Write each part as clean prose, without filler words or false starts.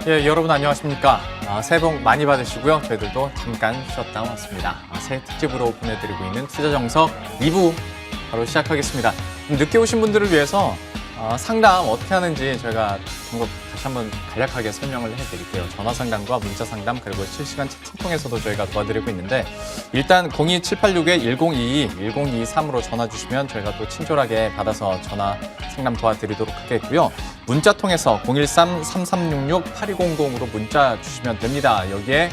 예, 여러분 안녕하십니까. 새해 복 많이 받으시고요. 저희들도 잠깐 쉬었다 왔습니다. 새해 특집으로 보내드리고 있는 투자정석 2부 바로 시작하겠습니다. 늦게 오신 분들을 위해서 상담 어떻게 하는지 저희가 다시 한번 간략하게 설명을 해드릴게요. 전화 상담과 문자 상담 그리고 실시간 채팅 통해서도 저희가 도와드리고 있는데 일단 02786-1022, 1023으로 전화 주시면 저희가 또 친절하게 받아서 전화 상담 도와드리도록 하겠고요. 문자 통해서 013-3366-8200으로 문자 주시면 됩니다. 여기에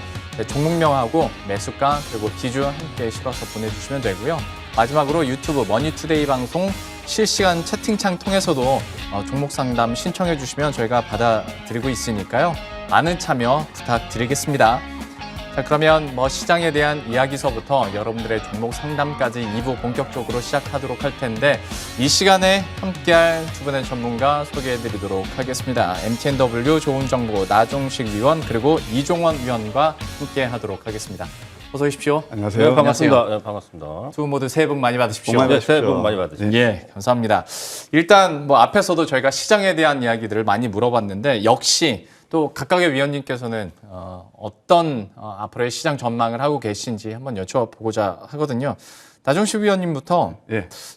종목명하고 매수가 그리고 기준 함께 실어서 보내주시면 되고요. 마지막으로 유튜브 머니투데이 방송 실시간 채팅창 통해서도 종목 상담 신청해 주시면 저희가 받아드리고 있으니까요. 많은 참여 부탁드리겠습니다. 자, 그러면 시장에 대한 이야기서부터 여러분들의 종목 상담까지 2부 본격적으로 시작하도록 할 텐데 이 시간에 함께할 두 분의 전문가 소개해드리도록 하겠습니다. MTNW 좋은 정보 나종식 위원 그리고 이종원 위원과 함께하도록 하겠습니다. 어서 오십시오. 안녕하세요. 네, 반갑습니다. 네, 반갑습니다. 두 분 모두 새해 복 많이 받으십시오. 네, 새해 복 많이 받으십시오. 예, 감사합니다. 일단 앞에서도 저희가 시장에 대한 이야기들을 많이 물어봤는데 역시 또 각각의 위원님께서는 어떤 앞으로의 시장 전망을 하고 계신지 한번 여쭤보고자 하거든요. 나종식 위원님부터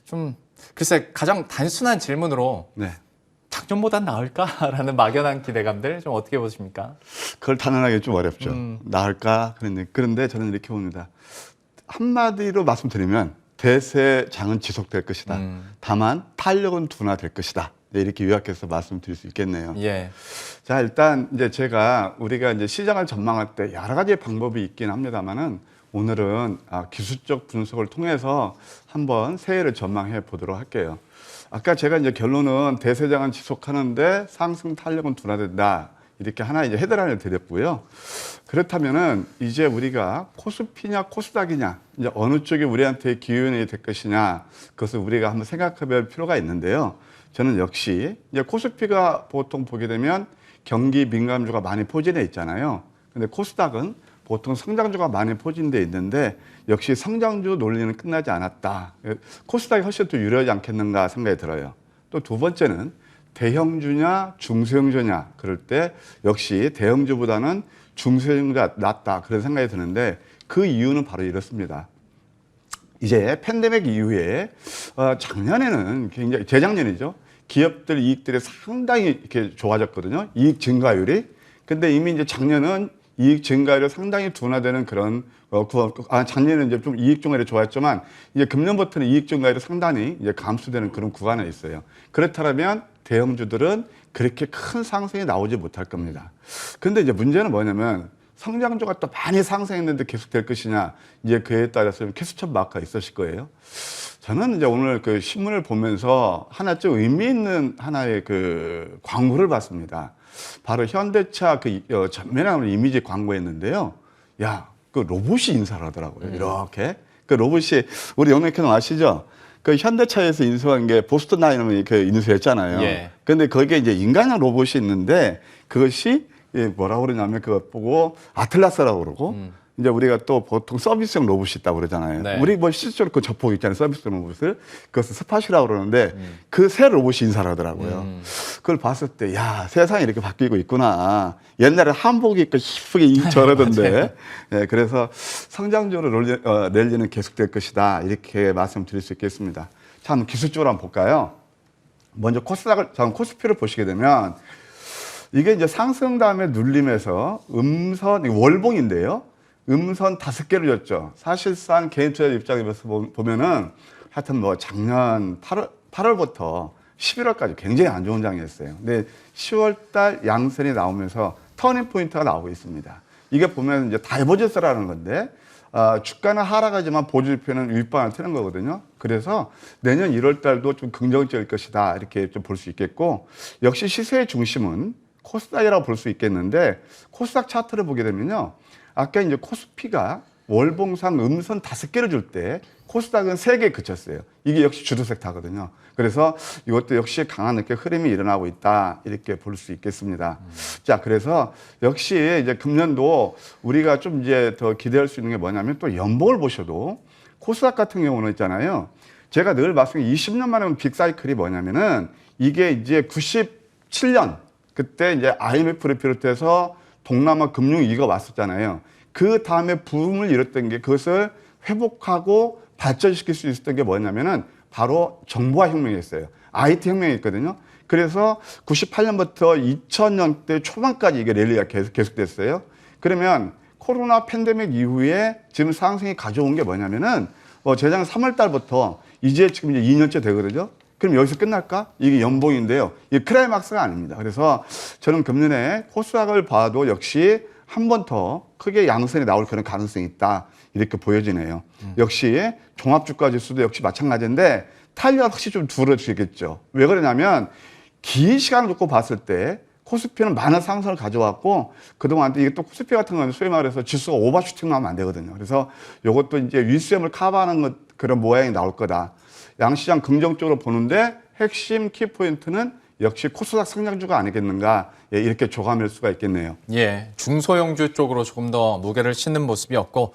좀 글쎄 가장 단순한 질문으로 작년보단 나을까라는 막연한 기대감들 좀 어떻게 보십니까? 그걸 단언하기 좀 어렵죠. 나을까? 그런데 저는 이렇게 봅니다. 한마디로 말씀드리면 대세장은 지속될 것이다. 다만 탄력은 둔화될 것이다. 이렇게 요약해서 말씀드릴 수 있겠네요. 예. 자, 일단 이제 우리가 이제 시장을 전망할 때 여러 가지 방법이 있긴 합니다만은 오늘은 기술적 분석을 통해서 한번 새해를 전망해 보도록 할게요. 아까 제가 이제 결론은 대세장은 지속하는데 상승 탄력은 둔화된다. 이렇게 하나 이제 헤드라인을 드렸고요. 그렇다면은 이제 우리가 코스피냐 코스닥이냐 이제 어느 쪽이 우리한테 기회원이 될 것이냐 그것을 우리가 한번 생각해 볼 필요가 있는데요. 저는 역시 이제 코스피가 보통 보게 되면 경기 민감주가 많이 포진해 있잖아요. 근데 코스닥은 보통 성장주가 많이 포진돼 있는데 역시 성장주 논리는 끝나지 않았다. 코스닥이 훨씬 더 유리하지 않겠는가 생각이 들어요. 또 두 번째는 대형주냐 중소형주냐 그럴 때 역시 대형주보다는 중소형주가 낫다 그런 생각이 드는데 그 이유는 바로 이렇습니다. 이제 팬데믹 이후에 작년에는 굉장히 재작년이죠. 기업들 이익들이 상당히 이렇게 좋아졌거든요. 이익 증가율이. 근데 이미 이제 작년은 이익 증가율이 상당히 둔화되는 그런 작년에는 이제 좀 이익 증가율이 좋았지만 이제 금년부터는 이익 증가율이 상당히 이제 감소되는 그런 구간에 있어요. 그렇다면 대형주들은 그렇게 큰 상승이 나오지 못할 겁니다. 근데 이제 문제는 뭐냐면 성장주가 또 많이 상승했는데 계속 될 것이냐 이제 그에 따라서 캐스천 마크가 있으실 거예요. 저는 이제 오늘 그 신문을 보면서 하나 좀 의미 있는 하나의 그 광고를 봤습니다. 바로 현대차 전면에 나오는 이미지 광고였는데요. 그 로봇이 인사를 하더라고요. 이렇게. 그 로봇이, 우리 영래캐논 아시죠? 그 현대차에서 인수한 게 보스턴 다이너믹이 그 인수했잖아요. 예. 근데 거기에 이제 인간형 로봇이 있는데 그것이 뭐라고 그러냐면 그것 보고 아틀라스라고 그러고 이제 우리가 또 보통 서비스형 로봇이 있다고 그러잖아요. 네. 우리 실제로 그 접목 있잖아요. 서비스형 로봇을. 그것을 스팟이라고 그러는데 그 새 로봇이 인사를 하더라고요. 그걸 봤을 때, 세상이 이렇게 바뀌고 있구나. 옛날에 한복 입고 이쁘게 저러던데. 그래서 성장주로 랠리는 계속될 것이다. 이렇게 말씀드릴 수 있겠습니다. 참 기술적으로 한번 볼까요? 먼저 코스피를 보시게 되면 이게 이제 상승 다음에 눌림에서 월봉인데요. 음선 5개를 줬죠. 사실상 개인 투자 입장에서 보면은 하여튼 작년 8월부터 11월까지 굉장히 안 좋은 장이었어요. 근데 10월 달 양선이 나오면서 터닝 포인트가 나오고 있습니다. 이게 보면 이제 다이버전스라는 건데, 주가는 하락하지만 보조지표는 윗방을 트는 거거든요. 그래서 내년 1월 달도 좀 긍정적일 것이다. 이렇게 좀 볼 수 있겠고, 역시 시세의 중심은 코스닥이라고 볼 수 있겠는데, 코스닥 차트를 보게 되면요. 아까 이제 코스피가 월봉상 음선 5개를 줄 때 코스닥은 3개에 그쳤어요. 이게 역시 주도색 타거든요. 그래서 이것도 역시 강한 이렇게 흐름이 일어나고 있다. 이렇게 볼 수 있겠습니다. 자, 그래서 역시 이제 금년도 우리가 좀 이제 더 기대할 수 있는 게 뭐냐면 또 연봉을 보셔도 코스닥 같은 경우는 있잖아요. 제가 늘 말씀드린 20년 만에 온 빅사이클이 뭐냐면은 이게 이제 97년 그때 이제 IMF를 비롯해서 동남아 금융위기가 왔었잖아요. 그 다음에 붐을 일었던 게 그것을 회복하고 발전시킬 수 있었던 게 뭐냐면은 바로 정보화 혁명이었어요. IT 혁명이었거든요. 그래서 98년부터 2000년대 초반까지 이게 랠리가 계속됐어요. 그러면 코로나 팬데믹 이후에 지금 상승이 가져온 게 뭐냐면은 재작년 3월 달부터 이제 지금 이제 2년째 되거든요. 그럼 여기서 끝날까? 이게 연봉인데요. 이게 클라이막스가 아닙니다. 그래서 저는 금년에 코스닥을 봐도 역시 한 번 더 크게 양선이 나올 그런 가능성이 있다. 이렇게 보여지네요. 역시 종합주가 지수도 역시 마찬가지인데 탄력은 확실히 좀 줄어들겠죠. 왜 그러냐면 긴 시간을 놓고 봤을 때 코스피는 많은 상승을 가져왔고 그동안 이게 또 코스피 같은 건 소위 말해서 지수가 오버슈팅만 하면 안 되거든요. 그래서 이것도 이제 윗수렴을 커버하는 그런 모양이 나올 거다. 양시장 긍정적으로 보는데 핵심 키포인트는 역시 코스닥 상장주가 아니겠는가 이렇게 조감할 수가 있겠네요. 예, 중소형주 쪽으로 조금 더 무게를 싣는 모습이었고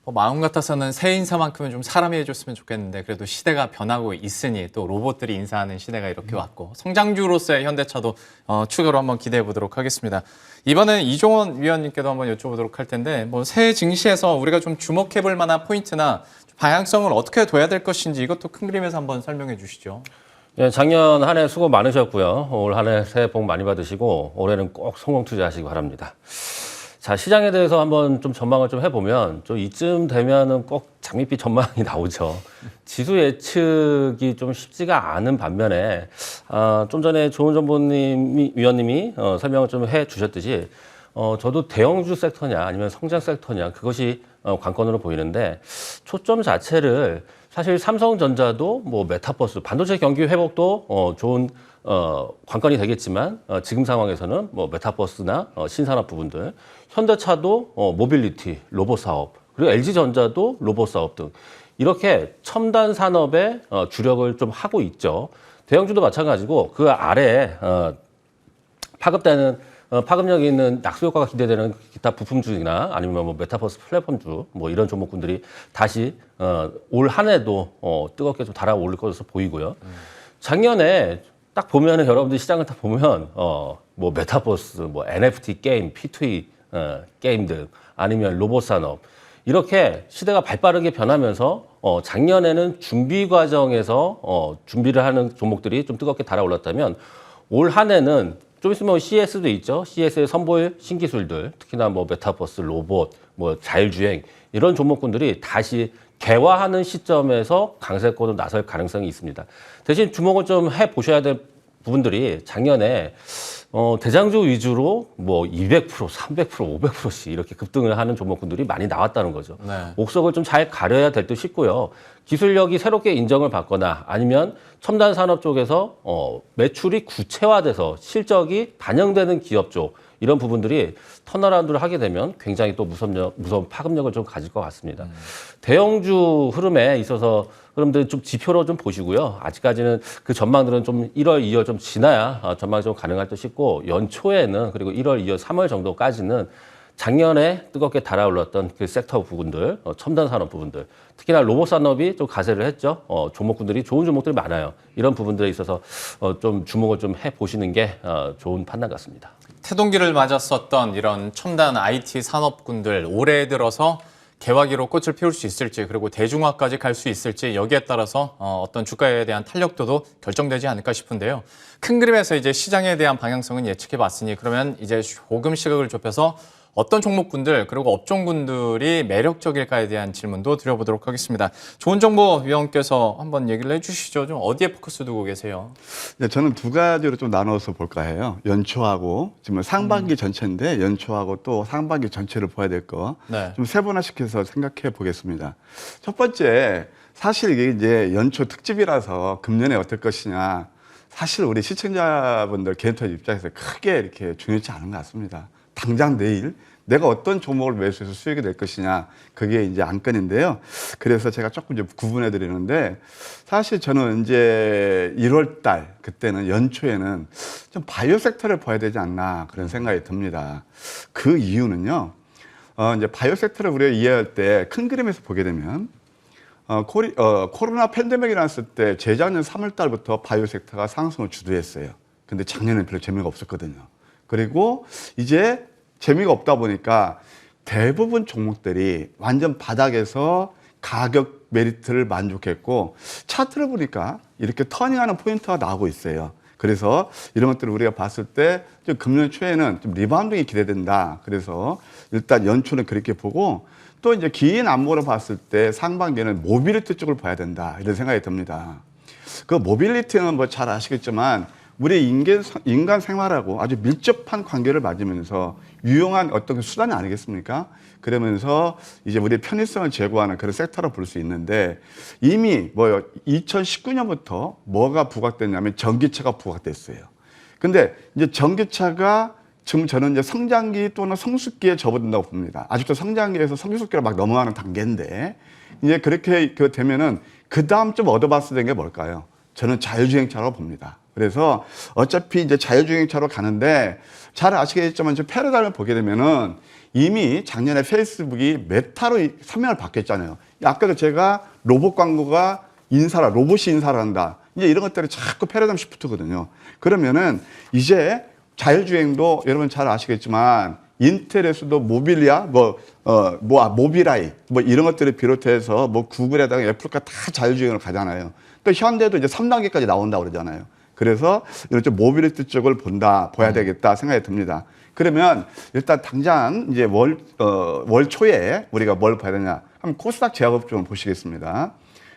마음 같아서는 새 인사만큼은 좀 사람이 해줬으면 좋겠는데 그래도 시대가 변하고 있으니 또 로봇들이 인사하는 시대가 이렇게 왔고 성장주로서의 현대차도 추가로 한번 기대해 보도록 하겠습니다. 이번엔 이종원 위원님께도 한번 여쭤보도록 할 텐데 새 증시에서 우리가 좀 주목해 볼 만한 포인트나 방향성을 어떻게 둬야 될 것인지 이것도 큰 그림에서 한번 설명해 주시죠. 예, 작년 한 해 수고 많으셨고요. 올 한 해 새해 복 많이 받으시고 올해는 꼭 성공 투자하시기 바랍니다. 자, 시장에 대해서 한번 좀 전망을 좀 해보면 좀 이쯤 되면은 꼭 장밋빛 전망이 나오죠. 지수 예측이 좀 쉽지가 않은 반면에 좀 전에 조은정 위원님이 설명을 좀 해주셨듯이 저도 대형주 섹터냐 아니면 성장 섹터냐 그것이 관건으로 보이는데 초점 자체를 사실 삼성전자도 뭐 메타버스 반도체 경기 회복도 좋은 관건이 되겠지만 지금 상황에서는 뭐 메타버스나 신산업 부분들, 현대차도 모빌리티, 로봇 사업, 그리고 LG전자도 로봇 사업 등 이렇게 첨단 산업에 주력을 좀 하고 있죠. 대형주도 마찬가지고 그 아래에 파급력이 있는 낙수 효과가 기대되는 기타 부품주나 아니면 뭐 메타버스 플랫폼주 뭐 이런 종목군들이 다시 올 한 해도 뜨겁게 좀 달아오를 것으로 보이고요. 작년에 딱 보면은 여러분들 시장을 딱 보면 뭐 메타버스, 뭐 NFT 게임, P2E 게임 등 아니면 로봇 산업 이렇게 시대가 발빠르게 변하면서 작년에는 준비 과정에서 준비를 하는 종목들이 좀 뜨겁게 달아올랐다면 올 한 해는 좀 있으면 CES도 있죠. CES에 선보일 신기술들, 특히나 뭐 메타버스, 로봇, 뭐 자율주행 이런 종목군들이 다시 개화하는 시점에서 강세권으로 나설 가능성이 있습니다. 대신 주목을 좀 해보셔야 될 부분들이 작년에 대장주 위주로 뭐 200%, 300%, 500%씩 이렇게 급등을 하는 종목군들이 많이 나왔다는 거죠. 네. 옥석을 좀 잘 가려야 될 듯 싶고요. 기술력이 새롭게 인정을 받거나 아니면 첨단 산업 쪽에서 매출이 구체화돼서 실적이 반영되는 기업 쪽 이런 부분들이 턴어라운드를 하게 되면 굉장히 또 무서운 파급력을 좀 가질 것 같습니다. 대형주 흐름에 있어서 흐름들 좀 지표로 좀 보시고요. 아직까지는 그 전망들은 좀 1월, 2월 좀 지나야 전망이 좀 가능할 듯 싶고 연초에는 그리고 1월, 2월, 3월 정도까지는 작년에 뜨겁게 달아올랐던 그 섹터 부분들, 첨단 산업 부분들, 특히나 로봇 산업이 좀 가세를 했죠. 종목군들이 좋은 종목들이 많아요. 이런 부분들에 있어서 좀 주목을 좀 해보시는 게 좋은 판단 같습니다. 태동기를 맞았었던 이런 첨단 IT 산업군들 올해 들어서 개화기로 꽃을 피울 수 있을지 그리고 대중화까지 갈 수 있을지 여기에 따라서 어떤 주가에 대한 탄력도도 결정되지 않을까 싶은데요. 큰 그림에서 이제 시장에 대한 방향성은 예측해 봤으니 그러면 이제 조금 시각을 좁혀서 어떤 종목군들 그리고 업종군들이 매력적일까에 대한 질문도 드려보도록 하겠습니다. 조은정보위원께서 한번 얘기를 해주시죠. 좀 어디에 포커스 두고 계세요? 네, 저는 두 가지로 좀 나눠서 볼까 해요. 연초하고 지금 상반기 전체인데 연초하고 또 상반기 전체를 봐야 될 거 좀 세분화시켜서 생각해 보겠습니다. 첫 번째, 사실 이게 이제 연초 특집이라서 금년에 어떨 것이냐. 사실 우리 시청자분들 개인투자 입장에서 크게 이렇게 중요치 않은 것 같습니다. 당장 내일 내가 어떤 종목을 매수해서 수익이 될 것이냐 그게 이제 안건인데요. 그래서 제가 조금 이제 구분해 드리는데 사실 저는 이제 1월 달 그때는 연초에는 좀 바이오 섹터를 봐야 되지 않나 그런 생각이 듭니다. 그 이유는요. 이제 바이오 섹터를 우리가 이해할 때 큰 그림에서 보게 되면 코로나 팬데믹이 났을 때 재작년 3월 달부터 바이오 섹터가 상승을 주도했어요. 근데 작년에는 별로 재미가 없었거든요. 그리고 이제 재미가 없다 보니까 대부분 종목들이 완전 바닥에서 가격 메리트를 만족했고 차트를 보니까 이렇게 터닝하는 포인트가 나오고 있어요. 그래서 이런 것들을 우리가 봤을 때 좀 금년 초에는 좀 리바운딩이 기대된다. 그래서 일단 연초는 그렇게 보고 또 이제 긴 안목으로 봤을 때 상반기에는 모빌리티 쪽을 봐야 된다. 이런 생각이 듭니다. 그 모빌리티는 뭐 잘 아시겠지만 우리 인간 생활하고 아주 밀접한 관계를 맺으면서 유용한 어떤 그 수단이 아니겠습니까? 그러면서 이제 우리 편의성을 제고하는 그런 섹터로 볼 수 있는데 이미 뭐 2019년부터 뭐가 부각됐냐면 전기차가 부각됐어요. 근데 이제 전기차가 지금 저는 이제 성장기 또는 성숙기에 접어든다고 봅니다. 아직도 성장기에서 성숙기로 막 넘어가는 단계인데 이제 그렇게 되면은 그 다음 좀 얻어봤어야 되는 게 뭘까요? 저는 자율주행차라고 봅니다. 그래서 어차피 이제 자율주행차로 가는데 잘 아시겠지만 저 패러다임을 보게 되면은 이미 작년에 페이스북이 메타로 서명을 받겠잖아요. 아까도 제가 로봇 광고가 로봇이 인사를 한다. 이제 이런 것들이 자꾸 패러다임 시프트거든요. 그러면은 이제 자율주행도 여러분 잘 아시겠지만 인텔에서도 모빌리아, 모빌아이, 뭐 이런 것들을 비롯해서 뭐 구글에다가 애플까지 다 자율주행을 가잖아요. 또 현대도 이제 3단계까지 나온다고 그러잖아요. 그래서 이런 좀 모빌리티 쪽을 봐야 되겠다 생각이 듭니다. 그러면 일단 당장 이제 월 초에 우리가 뭘 봐야 되냐 하면 코스닥 제약업종을 보시겠습니다.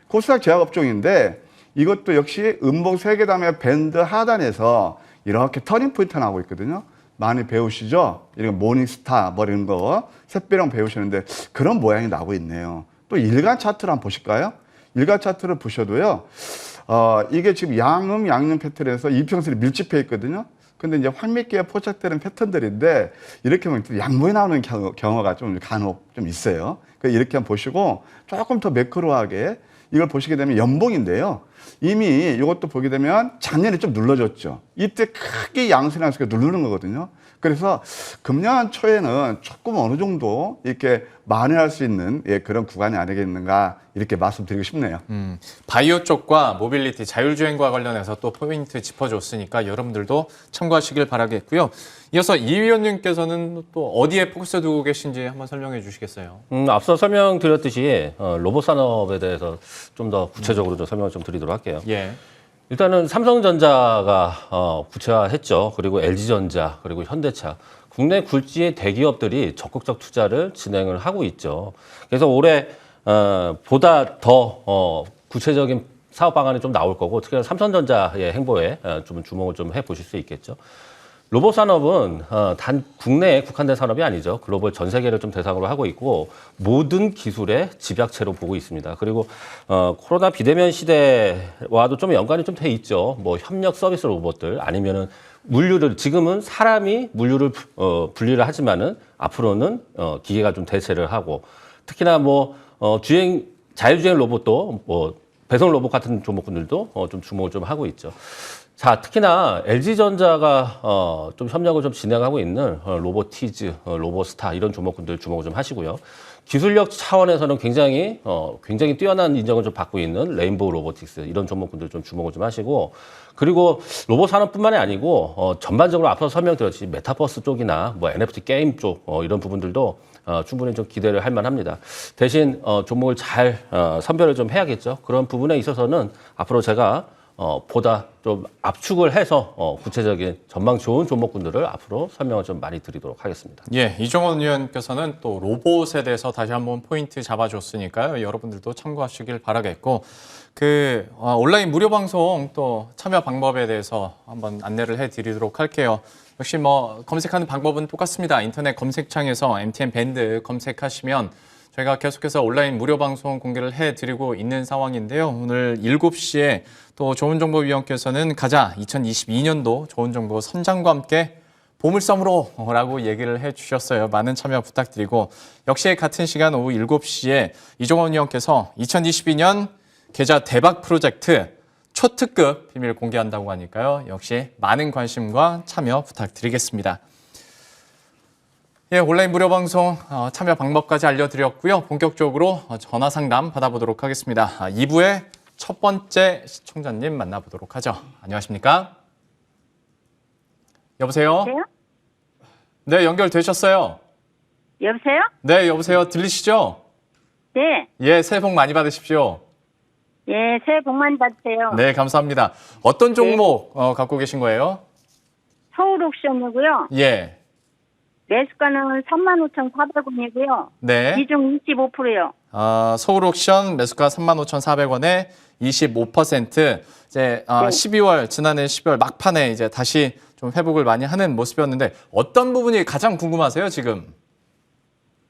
코스닥 제약업종인데 이것도 역시 음봉 3계단의 밴드 하단에서 이렇게 터닝 포인트 나오고 있거든요. 많이 배우시죠? 이런 모닝스타 뭐 이런 거 샛별형 배우시는데 그런 모양이 나오고 있네요. 또 일간 차트를 한번 보실까요? 일간 차트를 보셔도요. 이게 지금 양음 패턴에서 이평선이 밀집해 있거든요. 근데 이제 환미기에 포착되는 패턴들인데 이렇게 보면 양모에 나오는 경우가 좀 간혹 좀 있어요. 이렇게 한번 보시고 조금 더 매크로하게 이걸 보시게 되면 연봉인데요. 이미 이것도 보게 되면 작년에 좀 눌러줬죠. 이때 크게 양수랑 누르는 거거든요. 그래서 금년 초에는 조금 어느 정도 이렇게 만회할 수 있는 그런 구간이 아니겠는가 이렇게 말씀드리고 싶네요. 바이오 쪽과 모빌리티, 자율주행과 관련해서 또 포인트 짚어줬으니까 여러분들도 참고하시길 바라겠고요. 이어서 이 위원님께서는 또 어디에 포커스 두고 계신지 한번 설명해 주시겠어요? 앞서 설명드렸듯이 로봇 산업에 대해서 좀 더 구체적으로 좀 설명을 좀 드리도록 할게요. 예. 일단은 삼성전자가 구체화했죠. 그리고 LG전자, 그리고 현대차. 국내 굴지의 대기업들이 적극적 투자를 진행을 하고 있죠. 그래서 올해 보다 더 구체적인 사업 방안이 좀 나올 거고, 특히나 삼성전자의 행보에 좀 주목을 좀 해보실 수 있겠죠. 로봇 산업은 단 국내에 국한된 산업이 아니죠. 글로벌 전 세계를 좀 대상으로 하고 있고 모든 기술의 집약체로 보고 있습니다. 그리고 코로나 비대면 시대와도 좀 연관이 좀 돼 있죠. 뭐 협력 서비스 로봇들 아니면은 물류를 지금은 사람이 물류를 분리를 하지만은 앞으로는 기계가 좀 대체를 하고 특히나 뭐 자율주행 로봇도 뭐 배송 로봇 같은 종목군들도 좀 주목을 좀 하고 있죠. 자, 특히나 LG전자가 좀 협력을 좀 진행하고 있는 로보티즈, 로보스타 이런 종목군들 주목을 좀 하시고요. 기술력 차원에서는 굉장히 뛰어난 인정을 좀 받고 있는 레인보우 로보틱스 이런 종목군들 좀 주목을 좀 하시고 그리고 로봇 산업뿐만이 아니고 전반적으로 앞서 설명드렸듯이 메타버스 쪽이나 뭐 NFT 게임 쪽 이런 부분들도 충분히 좀 기대를 할 만합니다. 대신 종목을 잘 선별을 좀 해야겠죠. 그런 부분에 있어서는 앞으로 제가 보다 좀 압축을 해서 구체적인 전망 좋은 종목군들을 앞으로 설명을 좀 많이 드리도록 하겠습니다. 예, 이종원 의원께서는 또 로봇에 대해서 다시 한번 포인트 잡아줬으니까요. 여러분들도 참고하시길 바라겠고 온라인 무료 방송 또 참여 방법에 대해서 한번 안내를 해드리도록 할게요. 역시 뭐 검색하는 방법은 똑같습니다. 인터넷 검색창에서 MTN 밴드 검색하시면 저희가 계속해서 온라인 무료 방송 공개를 해드리고 있는 상황인데요. 오늘 7시에 또 좋은정보위원께서는 가자 2022년도 좋은정보 선장과 함께 보물섬으로 라고 얘기를 해주셨어요. 많은 참여 부탁드리고 역시 같은 시간 오후 7시에 이종원 위원께서 2022년 계좌 대박 프로젝트 초특급 비밀 공개한다고 하니까요. 역시 많은 관심과 참여 부탁드리겠습니다. 예, 온라인 무료 방송 참여 방법까지 알려드렸고요. 본격적으로 전화 상담 받아보도록 하겠습니다. 2부의 첫 번째 시청자님 만나보도록 하죠. 안녕하십니까? 여보세요? 네? 네, 연결되셨어요. 여보세요? 네, 여보세요. 들리시죠? 네. 예, 새해 복 많이 받으십시오. 예, 새해 복 많이 받으세요. 네, 감사합니다. 어떤 종목 갖고 계신 거예요? 서울 옥션이고요. 예. 매수가는 35,400원이고요. 네. 비중 25%요. 서울 옥션 매수가 35,400원에 25%. 이제 12월 지난해 12월 막판에 이제 다시 좀 회복을 많이 하는 모습이었는데 어떤 부분이 가장 궁금하세요, 지금?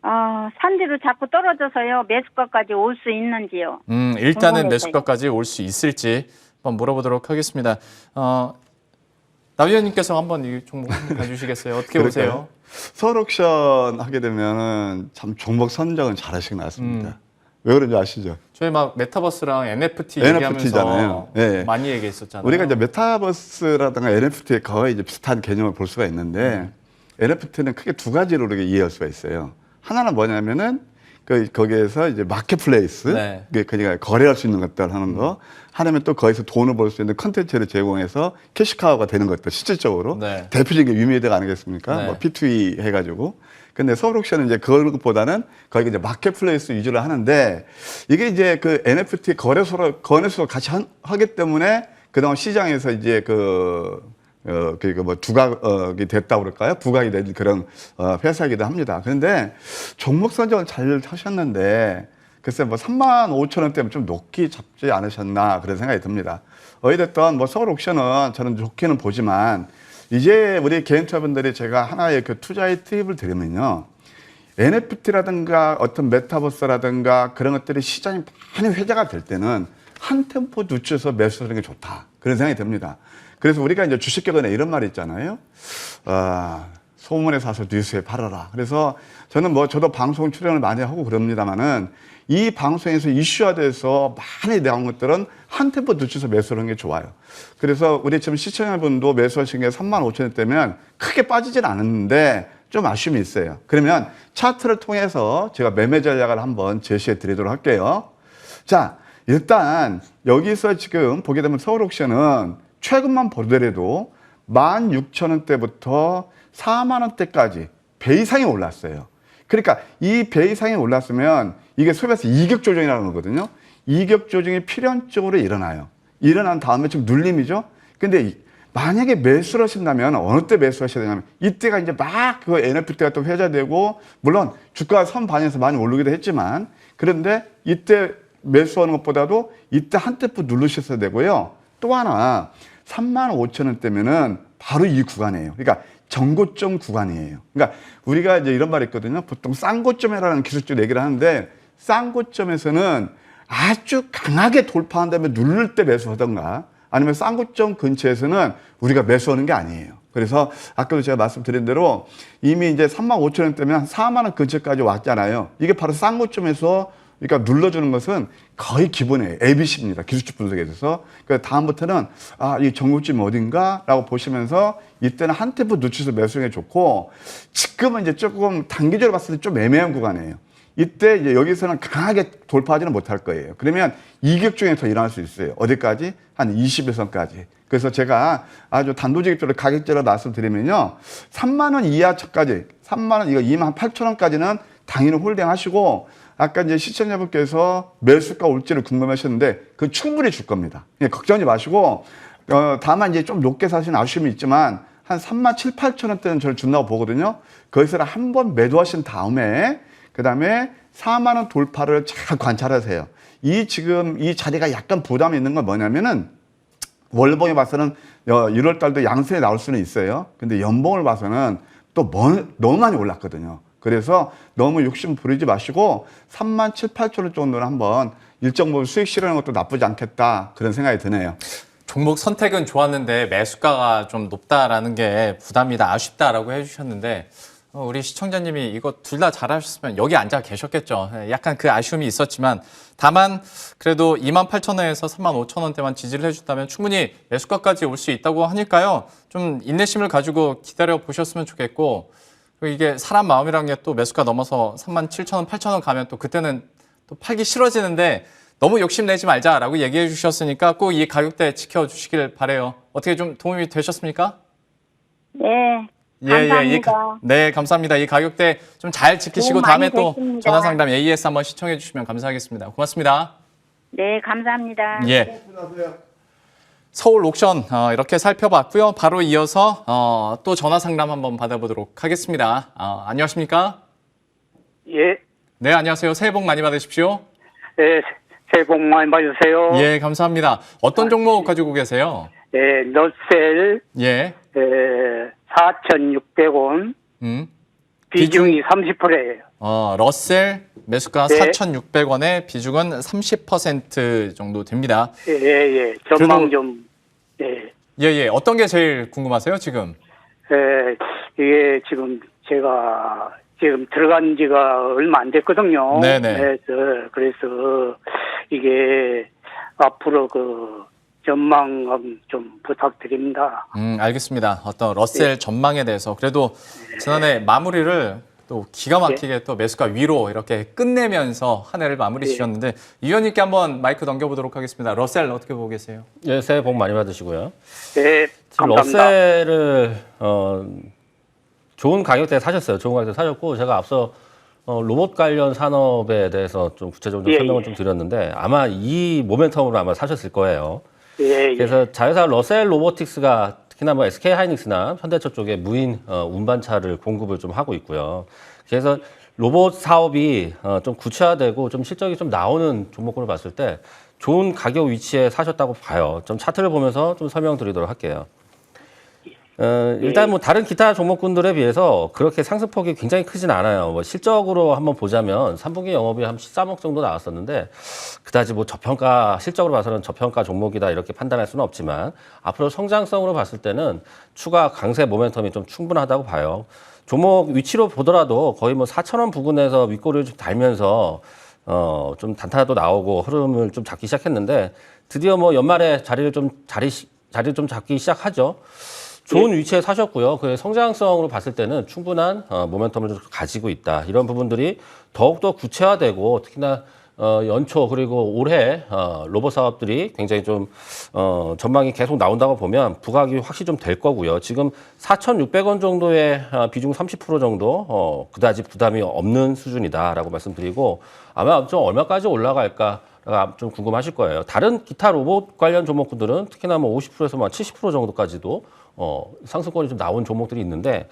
산지로 자꾸 떨어져서요. 매수가까지 올 수 있는지요. 일단은 궁금해서요. 매수가까지 올 수 있을지 한번 물어보도록 하겠습니다. 나 위원님께서 한번 이 종목 한번 봐주시겠어요? 어떻게 보세요? 그럴까요? 서울옥션 하게 되면은 참 종목 선정은 잘하시고 나왔습니다. 왜 그런지 아시죠? 저희 막 메타버스랑 NFT NFT잖아요. 얘기하면서 예. 많이 얘기했었잖아요. 우리가 이제 메타버스라든가 NFT에 거의 이제 비슷한 개념을 볼 수가 있는데 NFT는 크게 두 가지로 우리가 이해할 수가 있어요. 하나는 뭐냐면은 거기에서 이제 마켓플레이스, 네. 그러니까 거래할 수 있는 것들 하는 거. 하나면 또 거기서 돈을 벌 수 있는 컨텐츠를 제공해서 캐시카우가 되는 것들 실질적으로 네. 대표적인 게 위메이드가 아니겠습니까? 네. 뭐 P2E 해가지고. 근데 서울옥션은 이제 그것보다는 거기 이제 마켓플레이스 위주로 하는데 이게 이제 그 NFT 거래소가 같이 하기 때문에 그동안 시장에서 이제 뭐 두각이 됐다고 그럴까요? 부각이 된 그런 회사이기도 합니다. 그런데 종목 선정을 잘 하셨는데 글쎄 뭐 35,000원대면 좀 높게 잡지 않으셨나 그런 생각이 듭니다. 어찌됐든 뭐 서울옥션은 저는 좋게는 보지만 이제 우리 개인 투자분들이 제가 하나의 그 투자의 팁을 드리면요. NFT라든가 어떤 메타버스라든가 그런 것들이 시장이 많이 회자가 될 때는 한 템포 늦춰서 매수하는 게 좋다. 그런 생각이 듭니다. 그래서 우리가 이제 주식격언에 이런 말이 있잖아요. 소문에 사서 뉴스에 팔아라. 그래서 저는 저도 방송 출연을 많이 하고 그럽니다만은 이 방송에서 이슈화돼서 많이 나온 것들은 한 템포 늦춰서 매수하는 게 좋아요. 그래서 우리 지금 시청자분도 매수하신 게 35,000원대면 크게 빠지진 않았는데 좀 아쉬움이 있어요. 그러면 차트를 통해서 제가 매매 전략을 한번 제시해 드리도록 할게요. 자, 일단 여기서 지금 보게 되면 서울옥션은 최근만 보더라도 16,000원대부터 4만원대까지 배 이상이 올랐어요. 그러니까 이 배 이상이 올랐으면 이게 소비에서 이격 조정이라는 거거든요. 이격 조정이 필연적으로 일어나요. 일어난 다음에 좀 눌림이죠. 근데 만약에 매수를 하신다면 어느 때 매수하셔야 되냐면 이때가 이제 막 그 NFT가 또 회자되고 물론 주가가 선 반영해서 많이 오르기도 했지만 그런데 이때 매수하는 것보다도 이때 한 템포 누르셨어야 되고요. 또 하나 35,000원대면은 바로 이 구간이에요. 그러니까 정고점 구간이에요. 그러니까 우리가 이제 이런 말이 있거든요. 보통 쌍고점이라는 기술적 얘기를 하는데 쌍고점에서는 아주 강하게 돌파한 다음에 누를 때 매수하던가 아니면 쌍고점 근처에서는 우리가 매수하는 게 아니에요. 그래서 아까도 제가 말씀드린 대로 이미 이제 35,000원대면 한 4만 원 근처까지 왔잖아요. 이게 바로 쌍고점에서 그러니까 눌러주는 것은 거의 기본이에요. ABC입니다. 기술적 분석에 대해서. 그러니까 다음부터는 이 정고점이 어딘가라고 보시면서 이때는 한 템포 늦춰서 매수하는 게 좋고 지금은 이제 조금 단기적으로 봤을 때 좀 애매한 구간이에요. 이때 이제 여기서는 강하게 돌파하지는 못할 거예요. 그러면 이격 중에서 일어날 수 있어요. 어디까지? 한 20일선까지. 그래서 제가 아주 단도직입적으로 가격대로 말씀드리면요. 3만 원 이하까지, 3만 원, 이거 28,000원까지는 당연히 홀딩 하시고 아까 이제 시청자분께서 매수가 올지를 궁금하셨는데 그건 충분히 줄 겁니다. 걱정하지 마시고 다만 이제 좀 높게 사시는 아쉬움이 있지만 한 3만 7, 8,000원대는 저를 준다고 보거든요. 거기서 한번 매도하신 다음에 그다음에 4만 원 돌파를 잘 관찰하세요. 지금 이 자리가 약간 부담이 있는 건 뭐냐면은 월봉에 봐서는 1월 달도 양선에 나올 수는 있어요. 근데 연봉을 봐서는 또 너무 많이 올랐거든요. 그래서 너무 욕심 부리지 마시고 3만 7, 8천 원 정도는 한번 일정 부분 수익 실현하는 것도 나쁘지 않겠다 그런 생각이 드네요. 종목 선택은 좋았는데 매수가가 좀 높다라는 게 부담이다, 아쉽다라고 해주셨는데 우리 시청자님이 이거 둘 다 잘하셨으면 여기 앉아 계셨겠죠. 약간 그 아쉬움이 있었지만 다만 그래도 28,000원에서 35,000원대만 지지를 해준다면 충분히 매수가까지 올 수 있다고 하니까요. 좀 인내심을 가지고 기다려 보셨으면 좋겠고 그리고 이게 사람 마음이라는 게 또 매수가 넘어서 37,000원, 8,000원 가면 또 그때는 또 팔기 싫어지는데 너무 욕심내지 말자라고 얘기해 주셨으니까 꼭 이 가격대 지켜주시길 바래요. 어떻게 좀 도움이 되셨습니까? 네. 감사합니다. 네, 감사합니다. 이 가격대 좀 잘 지키시고 도움 다음에 많이 또 됐습니다. 전화 상담 AS 한번 시청해 주시면 감사하겠습니다. 고맙습니다. 네, 감사합니다. 예. 서울 옥션 이렇게 살펴봤고요. 바로 이어서 또 전화 상담 한번 받아보도록 하겠습니다. 안녕하십니까? 예, 네, 안녕하세요. 새해 복 많이 받으십시오. 예, 새해 복 많이 받으세요. 예, 감사합니다. 어떤 종목 가지고 계세요? 예, 넛셀, 예. 4,600원, 음. 비중이 30%예요. 러셀 매수가 네. 4,600원에 비중은 30% 정도 됩니다. 예, 예, 전망 좀, 예, 예. 어떤 게 제일 궁금하세요, 지금? 이게 지금 제가 지금 들어간 지가 얼마 안 됐거든요. 네네. 그래서 이게 앞으로 그 전망 좀 부탁드립니다. 알겠습니다. 어떤 러셀 전망에 대해서 그래도 지난해 마무리를 또 기가 막히게 또 매수가 위로 이렇게 끝내면서 한 해를 마무리 지셨는데 이 의원님께 한번 마이크 넘겨보도록 하겠습니다. 러셀 어떻게 보고 계세요? 예, 새해 복 많이 받으시고요. 네, 지금 감사합니다. 러셀을 좋은 가격대에 사셨어요. 좋은 가격대에 사셨고 제가 앞서 로봇 관련 산업에 대해서 좀 구체적으로 예, 설명을 예. 좀 드렸는데 아마 이 모멘텀으로 아마 사셨을 거예요. 예, 그래서 자회사 러셀 로보틱스가 특히나 뭐 SK 하이닉스나 현대차 쪽에 무인 운반차를 공급을 좀 하고 있고요. 그래서 로봇 사업이 좀 구체화되고 좀 실적이 좀 나오는 종목으로 봤을 때 좋은 가격 위치에 사셨다고 봐요. 좀 차트를 보면서 좀 설명드리도록 할게요. 일단 뭐 다른 기타 종목군들에 비해서 그렇게 상승폭이 굉장히 크진 않아요. 뭐 실적으로 한번 보자면 3분기 영업이 한 13억 정도 나왔었는데 그다지 뭐 저평가 실적으로 봐서는 저평가 종목이다 이렇게 판단할 수는 없지만 앞으로 성장성으로 봤을 때는 추가 강세 모멘텀이 좀 충분하다고 봐요. 종목 위치로 보더라도 거의 뭐 4,000원 부근에서 윗꼬리를 좀 달면서 좀 단타도 나오고 흐름을 좀 잡기 시작했는데 드디어 뭐 연말에 자리를 좀 잡기 시작하죠. 좋은 위치에 사셨고요. 그 성장성으로 봤을 때는 충분한 모멘텀을 좀 가지고 있다. 이런 부분들이 더욱더 구체화되고 특히나 연초 그리고 올해 로봇 사업들이 굉장히 좀 전망이 계속 나온다고 보면 부각이 확실히 좀 될 거고요. 지금 4,600원 정도의 비중 30% 정도 그다지 부담이 없는 수준이다라고 말씀드리고 아마 좀 얼마까지 올라갈까 좀 궁금하실 거예요. 다른 기타 로봇 관련 종목들은 특히나 뭐 50%에서 뭐 70% 정도까지도 상승권이 좀 나온 종목들이 있는데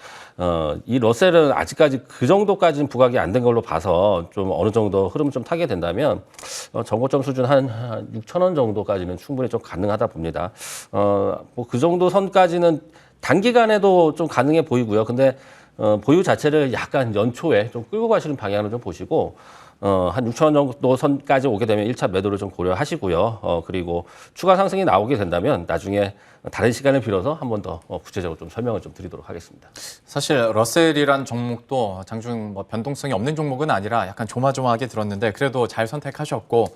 이 러셀은 아직까지 그 정도까지는 부각이 안 된 걸로 봐서 좀 어느 정도 흐름을 좀 타게 된다면 정고점 수준 한 6,000원 정도까지는 충분히 좀 가능하다 봅니다. 뭐 그 정도 선까지는 단기간에도 좀 가능해 보이고요. 근데 보유 자체를 약간 연초에 좀 끌고 가시는 방향으로 좀 보시고 한 6,000원 정도 선까지 오게 되면 1차 매도를 좀 고려하시고요. 그리고 추가 상승이 나오게 된다면 나중에 다른 시간을 빌어서 한 번 더 구체적으로 좀 설명을 좀 드리도록 하겠습니다. 사실 러셀이란 종목도 장중 뭐 변동성이 없는 종목은 아니라 약간 조마조마하게 들었는데 그래도 잘 선택하셨고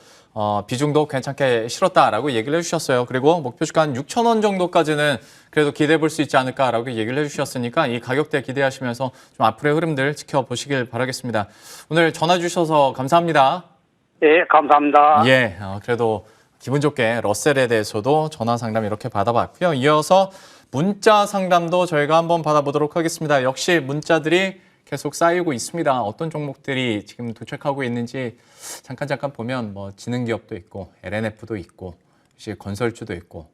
비중도 괜찮게 실었다라고 얘기를 해주셨어요. 그리고 목표 주가 한 6,000원 정도까지는 그래도 기대해 볼 수 있지 않을까라고 얘기를 해주셨으니까 이 가격대 기대하시면서 좀 앞으로의 흐름들 지켜보시길 바라겠습니다. 오늘 전화 주셔서 감사합니다. 예, 감사합니다. 예, 그래도 기분 좋게 러셀에 대해서도 전화 상담 이렇게 받아봤고요. 이어서 문자 상담도 저희가 한번 받아보도록 하겠습니다. 역시 문자들이 계속 쌓이고 있습니다. 어떤 종목들이 지금 도착하고 있는지 잠깐 보면 뭐 지능기업도 있고 LNF도 있고 건설주도 있고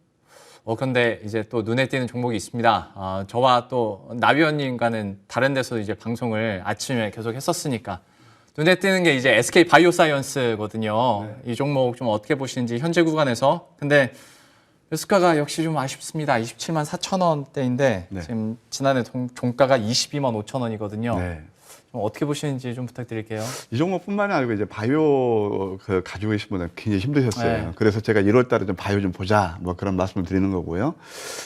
근데 이제 또 눈에 띄는 종목이 있습니다. 저와 또 나 위원님과는 다른 데서 이제 방송을 아침에 계속 했었으니까 눈에 띄는 게 이제 SK 바이오사이언스거든요. 이 종목 좀 어떻게 보시는지 현재 구간에서. 근데 매수가가 역시 좀 아쉽습니다. 27만 4천 원대인데 지금 지난해 종가가 22만 5천 원이거든요. 좀 어떻게 보시는지 좀 부탁드릴게요. 이 종목뿐만이 아니고 이제 바이오 가지고 계신 분은 굉장히 힘드셨어요. 네. 그래서 제가 1월 달에 좀 바이오 좀 보자 뭐 그런 말씀을 드리는 거고요.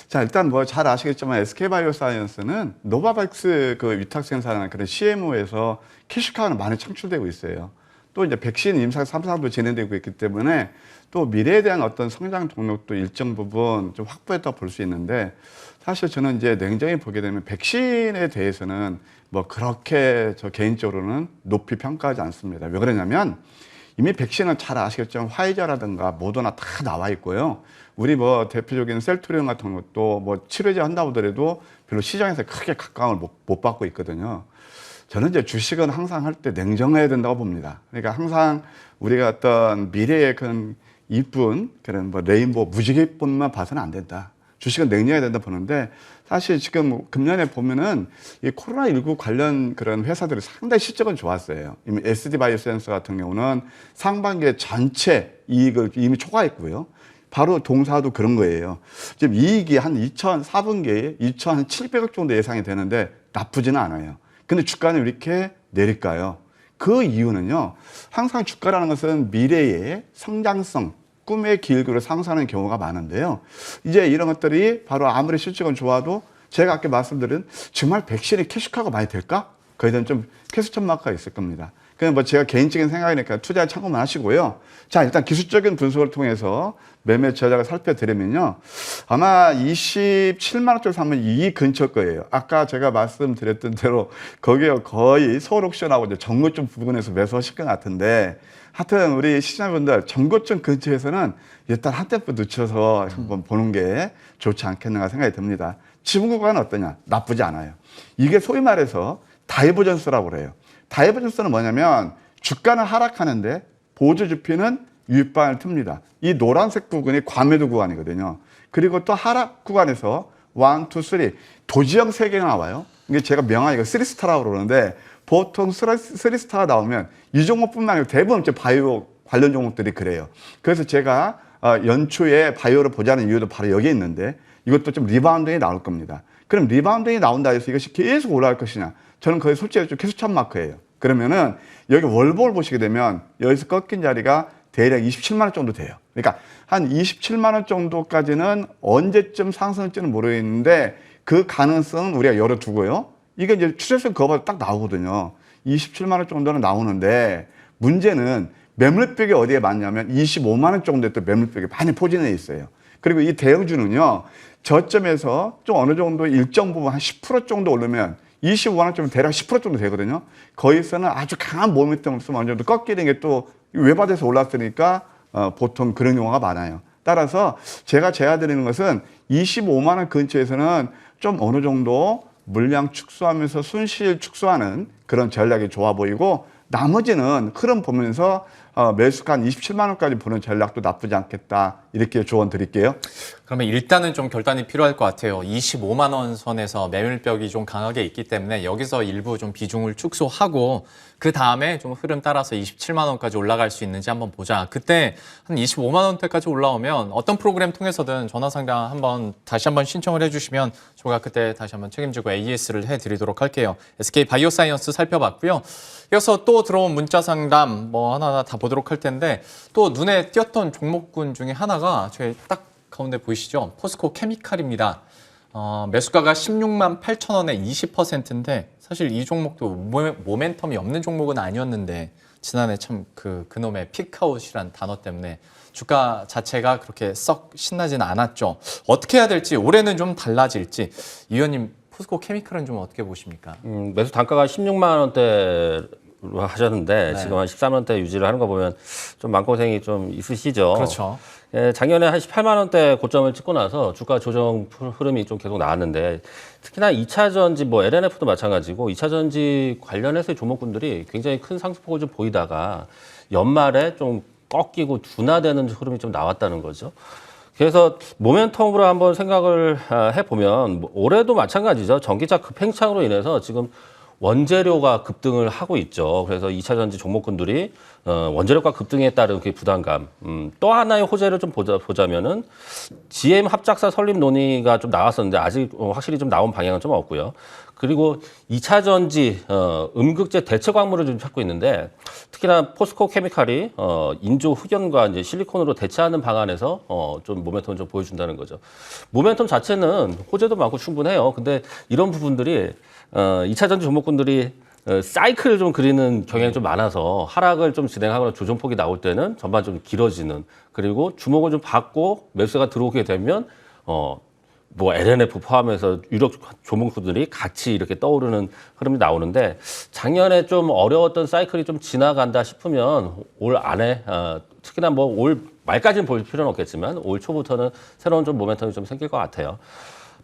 자, 일단 뭐 잘 아시겠지만 SK 바이오사이언스는 노바백스 그 위탁 생산하는 그런 CMO에서 캐시카가 많이 창출되고 있어요. 또 이제 백신 임상 3사도 진행되고 있기 때문에 또 미래에 대한 어떤 성장 동력도 일정 부분 좀 확보했다 볼 수 있는데 사실 저는 이제 냉정히 보게 되면 백신에 대해서는 뭐 그렇게 저 개인적으로는 높이 평가하지 않습니다. 왜 그러냐면 이미 백신은 잘 아시겠지만 화이자라든가 모더나 다 나와 있고요. 우리 뭐 대표적인 셀트리온 같은 것도 뭐 치료제 한다고 하더라도 별로 시장에서 크게 각광을 못 받고 있거든요. 저는 이제 주식은 항상 할 때 냉정해야 된다고 봅니다. 그러니까 항상 우리가 어떤 미래의 그런 이쁜 그런 뭐 레인보우 무지개빛만 봐서는 안 된다. 주식은 냉정해야 된다 보는데 사실 지금 금년에 보면은 이 코로나19 관련 그런 회사들이 상당히 실적은 좋았어요. 이미 SD 바이오센스 같은 경우는 상반기에 전체 이익을 이미 초과했고요. 바로 동사도 그런 거예요. 지금 이익이 한 4분기에 2,700억 정도 예상이 되는데 나쁘지는 않아요. 근데 주가는 왜 이렇게 내릴까요? 그 이유는요. 항상 주가라는 것은 미래의 성장성, 꿈의 길그를 상상하는 경우가 많은데요. 이제 이런 것들이 바로 아무리 실적은 좋아도 제가 아까 말씀드린 정말 백신이 캐시화가 많이 될까? 거기에 대한 좀 퀘스천 마크가 있을 겁니다. 그냥 뭐 제가 개인적인 생각이니까 투자에 참고만 하시고요. 자, 일단 기술적인 분석을 통해서 매매 전략을 살펴드리면요. 아마 27만 원짜리 사면 이 근처 거예요. 아까 제가 말씀드렸던 대로 거기에 거의 서울옥션하고 이제 정고점 부근에서 매수하실 것 같은데 하여튼 우리 시청자분들 정고점 근처에서는 일단 한 템포 늦춰서 한번 보는 게 좋지 않겠는가 생각이 듭니다. 지분 구간은 어떠냐? 나쁘지 않아요. 이게 소위 말해서 다이버전스라고 그래요. 다이버전스는 뭐냐면 주가는 하락하는데 보조 주피는 윗방을 틉니다. 이 노란색 부분이 과매도 구간이거든요. 그리고 또 하락 구간에서 1, 2, 3 도지형 3개가 나와요. 이게 제가 명확히 3스타라고 그러는데 보통 3스타가 나오면 이 종목뿐만 아니라 대부분 이제 바이오 관련 종목들이 그래요. 그래서 제가 연초에 바이오를 보자는 이유도 바로 여기에 있는데 이것도 좀 리바운딩이 나올 겁니다. 그럼 리바운딩이 나온다 해서 이것이 계속 올라갈 것이냐? 저는 거의 솔직히 좀 캐스천 마크예요. 그러면은 여기 월봉을 보시게 되면 여기서 꺾인 자리가 대략 27만 원 정도 돼요. 그러니까 한 27만 원 정도까지는 언제쯤 상승할지는 모르겠는데 그 가능성은 우리가 열어두고요. 이게 이제 추세선 그거보다 딱 나오거든요. 27만 원 정도는 나오는데 문제는 매물벽이 어디에 맞냐면 25만 원 정도의 또 매물벽이 많이 포진해 있어요. 그리고 이 대형주는요. 저점에서 좀 어느 정도 일정 부분 한 10% 정도 오르면 25만 원쯤 대략 10% 정도 되거든요. 거기서는 아주 강한 모멘텀 없으면 어느 정도 꺾이는 게 또 외바닥에서 올랐으니까 보통 그런 경우가 많아요. 따라서 제가 제안드리는 것은 25만 원 근처에서는 좀 어느 정도 물량 축소하면서 순실 축소하는 그런 전략이 좋아 보이고 나머지는 흐름 보면서 매수가 한 27만 원까지 보는 전략도 나쁘지 않겠다. 이렇게 조언 드릴게요. 그러면 일단은 좀 결단이 필요할 것 같아요. 25만 원 선에서 매물벽이 좀 강하게 있기 때문에 여기서 일부 좀 비중을 축소하고 그 다음에 좀 흐름 따라서 27만 원까지 올라갈 수 있는지 한번 보자. 그때 한 25만 원대까지 올라오면 어떤 프로그램 통해서든 전화 상담 다시 한번 신청을 해주시면 저희가 그때 다시 한번 책임지고 AS를 해드리도록 할게요. SK 바이오사이언스 살펴봤고요. 이어서 또 들어온 문자 상담 뭐 하나하나 다 보도록 할 텐데 또 눈에 띄었던 종목군 중에 하나가 저희 딱 가운데 보이시죠? 포스코 케미칼입니다. 매수가가 16만 8천 원에 20%인데 사실 이 종목도 모멘텀이 없는 종목은 아니었는데 지난해 참 그놈의 피크아웃이란 단어 때문에 주가 자체가 그렇게 썩 신나지는 않았죠. 어떻게 해야 될지 올해는 좀 달라질지 이 의원님 포스코 케미칼은 좀 어떻게 보십니까? 매수 단가가 16만 원대로 하셨는데 네. 지금 한 13만 원대 유지를 하는 거 보면 좀 마음고생이 좀 있으시죠. 그렇죠. 예, 작년에 한 18만 원대 고점을 찍고 나서 주가 조정 흐름이 좀 계속 나왔는데 특히나 2차 전지 뭐 LNF도 마찬가지고 2차 전지 관련해서의 종목군들이 굉장히 큰 상승폭을 좀 보이다가 연말에 좀 꺾이고 둔화되는 흐름이 좀 나왔다는 거죠. 그래서 모멘텀으로 한번 생각을 해보면 올해도 마찬가지죠. 전기차 급행창으로 인해서 지금 원재료가 급등을 하고 있죠. 그래서 2차 전지 종목군들이 원재료가 급등에 따른 그 부담감. 또 하나의 호재를 좀 보자면은 GM 합작사 설립 논의가 좀 나왔었는데 아직 확실히 좀 나온 방향은 좀 없고요. 그리고 2차 전지 음극재 대체 광물을 좀 찾고 있는데 특히나 포스코 케미칼이 인조 흑연과 이제 실리콘으로 대체하는 방안에서 좀 모멘텀을 좀 보여준다는 거죠. 모멘텀 자체는 호재도 많고 충분해요. 근데 이런 부분들이 2차 전지 종목군들이 사이클을 좀 그리는 경향이 좀 많아서 하락을 좀 진행하거나 조정폭이 나올 때는 전반적으로 길어지는 그리고 주목을 좀 받고 매수가 들어오게 되면 뭐 LNF 포함해서 유력 조목들이 같이 이렇게 떠오르는 흐름이 나오는데 작년에 좀 어려웠던 사이클이 좀 지나간다 싶으면 올 안에 특히나 뭐 올 말까지는 볼 필요는 없겠지만 올 초부터는 새로운 좀 모멘텀이 좀 생길 것 같아요.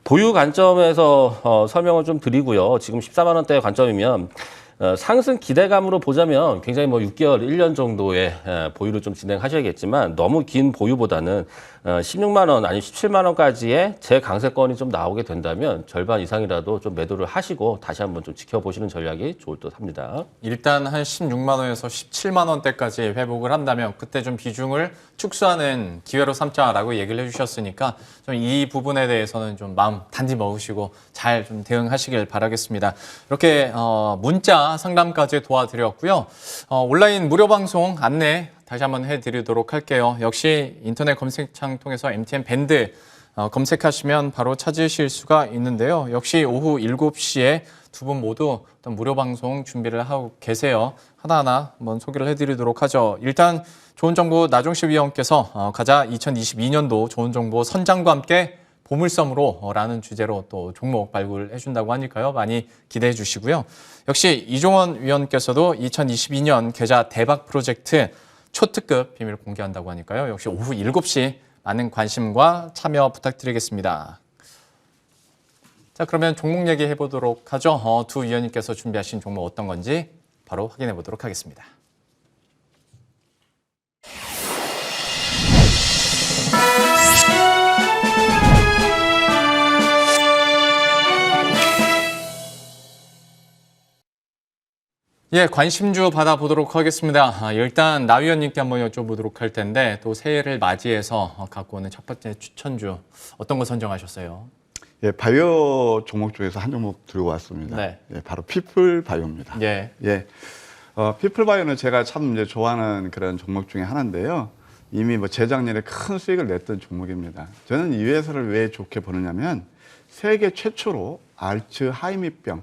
보유 관점에서 설명을 좀 드리고요. 지금 14만 원대의 관점이면 상승 기대감으로 보자면 굉장히 뭐 6개월, 1년 정도의 보유를 좀 진행하셔야겠지만 너무 긴 보유보다는 16만 원 아니면 17만 원까지의 재강세권이 좀 나오게 된다면 절반 이상이라도 좀 매도를 하시고 다시 한번 좀 지켜보시는 전략이 좋을 듯 합니다. 일단 한 16만 원에서 17만 원대까지 회복을 한다면 그때 좀 비중을 축소하는 기회로 삼자라고 얘기를 해주셨으니까 좀 이 부분에 대해서는 좀 마음 단디 먹으시고 잘 좀 대응하시길 바라겠습니다. 이렇게 문자 상담까지 도와드렸고요. 온라인 무료 방송 안내 다시 한번 해드리도록 할게요. 역시 인터넷 검색창 통해서 MTN 밴드 검색하시면 바로 찾으실 수가 있는데요. 역시 오후 7시에 두 분 모두 어떤 무료 방송 준비를 하고 계세요. 하나하나 한번 소개를 해드리도록 하죠. 일단 좋은 정보 나종식 위원께서 가자 2022년도 좋은 정보 선장과 함께 보물섬으로 라는 주제로 또 종목 발굴해 준다고 하니까요. 많이 기대해 주시고요. 역시 이종원 위원께서도 2022년 계좌 대박 프로젝트 초특급 비밀 공개한다고 하니까요. 역시 오후 7시 많은 관심과 참여 부탁드리겠습니다. 자, 그러면 종목 얘기해 보도록 하죠. 두 위원님께서 준비하신 종목 어떤 건지 바로 확인해 보도록 하겠습니다. 예, 관심주 받아보도록 하겠습니다. 일단 나 위원님께 한번 여쭤보도록 할 텐데 또 새해를 맞이해서 갖고 오는 첫 번째 추천주 어떤 거 선정하셨어요? 예, 바이오 종목 중에서 한 종목 들고 왔습니다. 네. 예, 바로 피플 바이오입니다. 예. 예. 피플 바이오는 제가 참 이제 좋아하는 그런 종목 중에 하나인데요. 이미 뭐 재작년에 큰 수익을 냈던 종목입니다. 저는 이 회사를 왜 좋게 보느냐면 세계 최초로 알츠하이머병이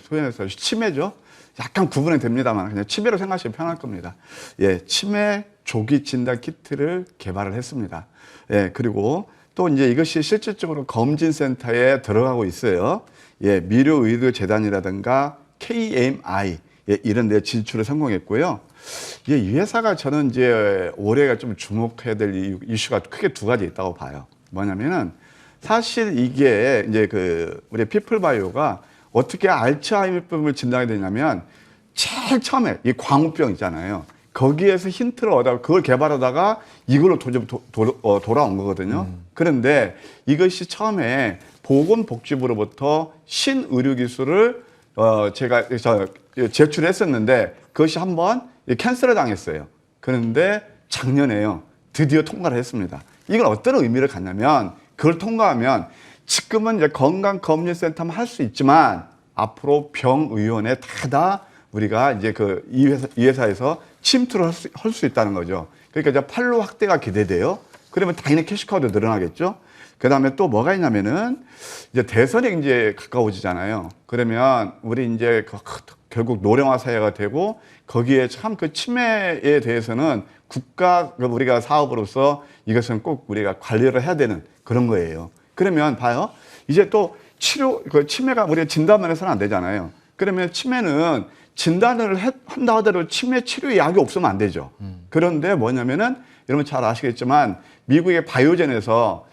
소위해서 치매죠. 약간 구분이 됩니다만 그냥 치매로 생각하시면 편할 겁니다. 예, 치매 조기 진단 키트를 개발을 했습니다. 예, 그리고 또 이제 이것이 실질적으로 검진센터에 들어가고 있어요. 예, 미래의료재단이라든가 KMI 예, 이런 데 진출을 성공했고요. 예, 이 회사가 저는 이제 올해가 좀 주목해야 될 이슈가 크게 두 가지 있다고 봐요. 뭐냐면은 사실 이게 이제 우리 피플바이오가 어떻게 알츠하이머병을 진단이 되냐면 제일 처음에 이 광우병 있잖아요. 거기에서 힌트를 얻어 그걸 개발하다가 이걸로 돌아온 거거든요. 그런데 이것이 처음에 보건복지부로부터 신의료 기술을 제가 제출했었는데 그것이 한번 캔슬을 당했어요. 그런데 작년에요. 드디어 통과를 했습니다. 이건 어떤 의미를 갖냐면 그걸 통과하면 지금은 이제 건강검진센터만 할 수 있지만 앞으로 병의원에 다 우리가 이제 이 회사에서 침투를 할 수 있다는 거죠. 그러니까 이제 판로 확대가 기대돼요. 그러면 당연히 캐시카우도 늘어나겠죠. 그 다음에 또 뭐가 있냐면은 이제 대선이 이제 가까워지잖아요. 그러면 우리 이제 결국 노령화 사회가 되고 거기에 참 그 치매에 대해서는 국가 우리가 사업으로서 이것은 꼭 우리가 관리를 해야 되는 그런 거예요. 그러면 봐요. 이제 또 치매가 우리가 진단만 해서는 안 되잖아요. 그러면 치매는 진단을 한다 하더라도 치매 치료 약이 없으면 안 되죠. 그런데 뭐냐면은 여러분 잘 아시겠지만 미국의 바이오젠에서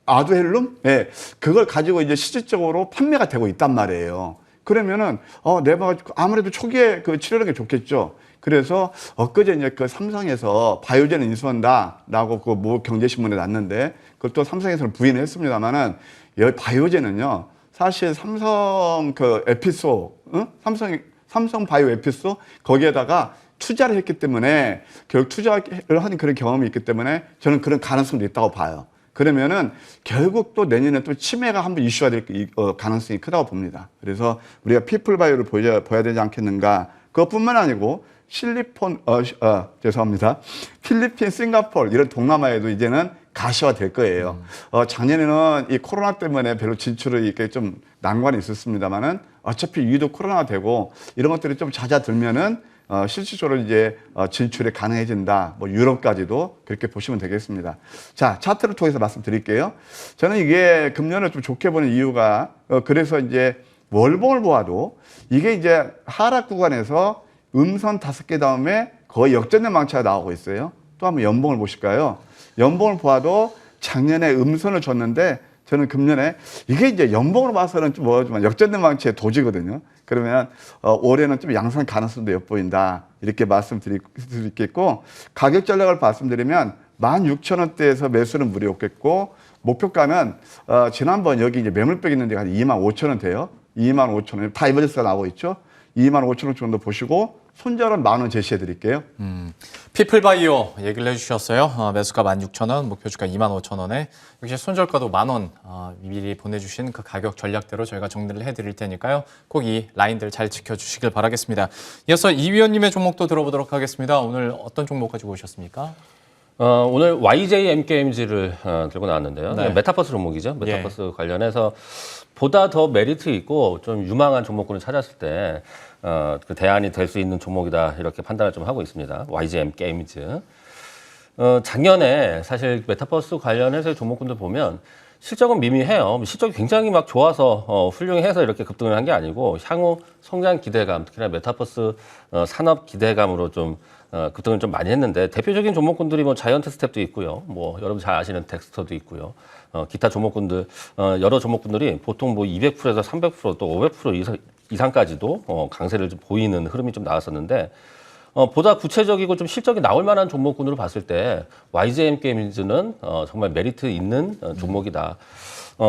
아두헬룸? 예, 그걸 가지고 이제 실질적으로 판매가 되고 있단 말이에요. 그러면은, 내가 아무래도 초기에 치료하는 게 좋겠죠. 그래서 엊그제 이제 삼성에서 바이오젠을 인수한다라고 모 경제신문에 났는데 그것도 삼성에서는 부인을 했습니다만은 여기 바이오젠은요, 사실 삼성 에피소, 응? 삼성 바이오 에피소 거기에다가 투자를 했기 때문에 결국 투자를 하는 그런 경험이 있기 때문에 저는 그런 가능성도 있다고 봐요. 그러면은 결국 또 내년에 또 치매가 한번 이슈가 될 가능성이 크다고 봅니다. 그래서 우리가 피플바이오를 보여야 되지 않겠는가. 그것뿐만 아니고 필리핀, 싱가포르 이런 동남아에도 이제는 가시화 될 거예요. 작년에는 이 코로나 때문에 별로 진출을 이렇게 좀 난관이 있었습니다만은 어차피 위도 코로나가 되고 이런 것들이 좀 잦아들면은 실질적으로 이제 진출이 가능해진다. 뭐 유럽까지도 그렇게 보시면 되겠습니다. 자, 차트를 통해서 말씀드릴게요. 저는 이게 금년을 좀 좋게 보는 이유가 그래서 이제 월봉을 보아도 이게 이제 하락 구간에서 음선 5개 다음에 거의 역전된 망치가 나오고 있어요. 또 한번 연봉을 보실까요? 연봉을 보아도 작년에 음선을 줬는데 저는 금년에 이게 이제 연봉으로 봐서는 좀 뭐지만 역전된 망치의 도지거든요. 그러면 올해는 좀 양상 가능성도 엿보인다. 이렇게 말씀드릴 수 있겠고, 가격 전략을 말씀드리면 16,000원대에서 매수는 무리 없겠고, 목표가는 지난번 여기 이제 매물벽 있는 데가 한 25,000원대요. 25,000원. 다이버전스가 나오고 있죠. 25,000원 정도 보시고 손절은 10,000원 제시해 드릴게요. 피플바이오 얘기를 해주셨어요. 매수가 16,000원, 목표주가 25,000원에 역시 손절가도 10,000원 미리 보내주신 그 가격 전략대로 저희가 정리를 해드릴 테니까요. 꼭 이 라인들 잘 지켜주시길 바라겠습니다. 이어서 이 위원님의 종목도 들어보도록 하겠습니다. 오늘 어떤 종목 가지고 오셨습니까? 오늘 YJM게임즈를 들고 나왔는데요. 네. 메타버스 종목이죠. 메타버스 관련해서 보다 더 메리트 있고 좀 유망한 종목군을 찾았을 때 그 대안이 될 수 있는 종목이다 이렇게 판단을 좀 하고 있습니다. YJM게임즈. 작년에 사실 메타버스 관련해서 종목군들 보면 실적은 미미해요. 실적이 굉장히 막 좋아서 훌륭해서 이렇게 급등을 한 게 아니고 향후 성장 기대감, 특히나 메타버스 산업 기대감으로 좀 급등을 좀 많이 했는데 대표적인 종목군들이 뭐 자이언트 스텝도 있고요. 뭐 여러분 잘 아시는 덱스터도 있고요. 기타 종목군들 여러 종목군들이 보통 뭐 200%에서 300% 또 500% 이상까지도 강세를 좀 보이는 흐름이 좀 나왔었는데 보다 구체적이고 좀 실적이 나올 만한 종목군으로 봤을 때 YJM게임즈는 정말 메리트 있는 종목이다.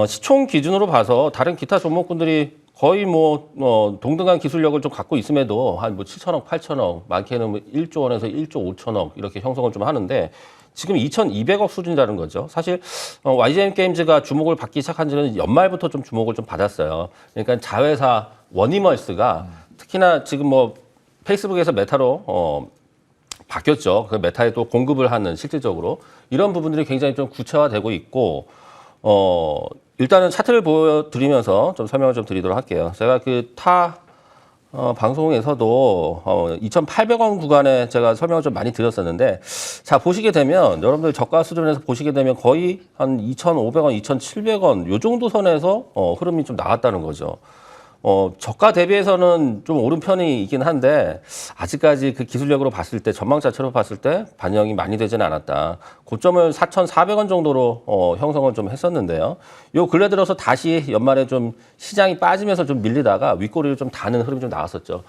시총 기준으로 봐서 다른 기타 종목군들이 거의 뭐 동등한 기술력을 좀 갖고 있음에도 한 뭐 7천억, 8천억, 많게는 뭐 1조 원에서 1조 5천억 이렇게 형성을 좀 하는데 지금 2,200억 수준이라는 거죠. 사실 YJM게임즈가 주목을 받기 시작한 지는 연말부터 좀 주목을 좀 받았어요. 그러니까 자회사 워니멀스가 특히나 지금 뭐 페이스북에서 메타로 바뀌었죠. 그 메타에 또 공급을 하는 실질적으로 이런 부분들이 굉장히 좀 구체화되고 있고 일단은 차트를 보여드리면서 좀 설명을 좀 드리도록 할게요. 제가 그 방송에서도 2,800원 구간에 제가 설명을 좀 많이 드렸었는데 자 보시게 되면 여러분들 저가 수준에서 보시게 되면 거의 한 2,500원, 2,700원 요 정도 선에서 흐름이 좀 나왔다는 거죠. 저가 대비해서는 좀 오른 편이긴 한데 아직까지 그 기술력으로 봤을 때 전망 자체로 봤을 때 반영이 많이 되지는 않았다. 고점을 4,400원 정도로 형성을 좀 했었는데요. 요 근래 들어서 다시 연말에 좀 시장이 빠지면서 좀 밀리다가 윗꼬리를 좀 다는 흐름이 좀 나왔었죠.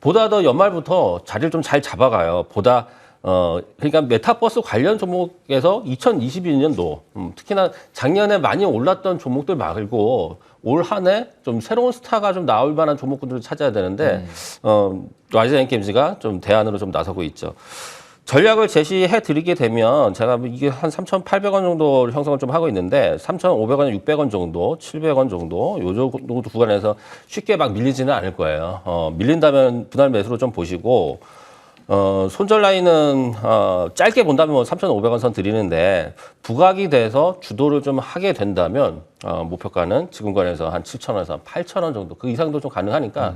보다 더 연말부터 자리를 좀 잘 잡아가요. 보다 그러니까 메타버스 관련 종목에서 2022년도 특히나 작년에 많이 올랐던 종목들 말고 올 한 해 좀 새로운 스타가 좀 나올 만한 종목군들을 찾아야 되는데 YJM게임즈가 좀 대안으로 좀 나서고 있죠. 전략을 제시해 드리게 되면 제가 이게 한 3,800원 정도 형성을 좀 하고 있는데 3,500원, 600원 정도, 700원 정도 요 정도 구간에서 쉽게 막 밀리지는 않을 거예요. 밀린다면 분할 매수로 좀 보시고 손절 라인은 짧게 본다면 뭐 3,500원 선 드리는데 부각이 돼서 주도를 좀 하게 된다면 목표가는 지금권에서 한 7,000원에서 8,000원 정도 그 이상도 좀 가능하니까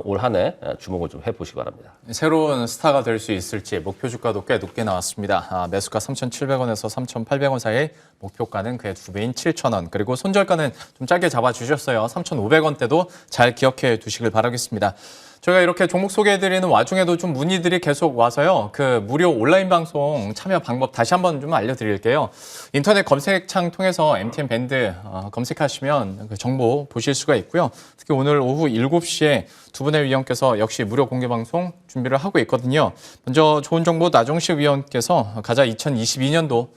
올 한 해 주목을 좀 해보시기 바랍니다. 새로운 스타가 될 수 있을지 목표 주가도 꽤 높게 나왔습니다. 매수가 3,700원에서 3,800원 사이, 목표가는 그의 2배인 7,000원. 그리고 손절가는 좀 짧게 잡아주셨어요. 3,500원대도 잘 기억해 두시길 바라겠습니다. 저희가 이렇게 종목 소개해드리는 와중에도 좀 문의들이 계속 와서요. 그 무료 온라인 방송 참여 방법 다시 한번 좀 알려드릴게요. 인터넷 검색창 통해서 MTN 밴드 검색하시면 그 정보 보실 수가 있고요. 특히 오늘 오후 7시에 두 분의 위원께서 역시 무료 공개 방송 준비를 하고 있거든요. 먼저 좋은 정보 나종식 위원께서 가자 2022년도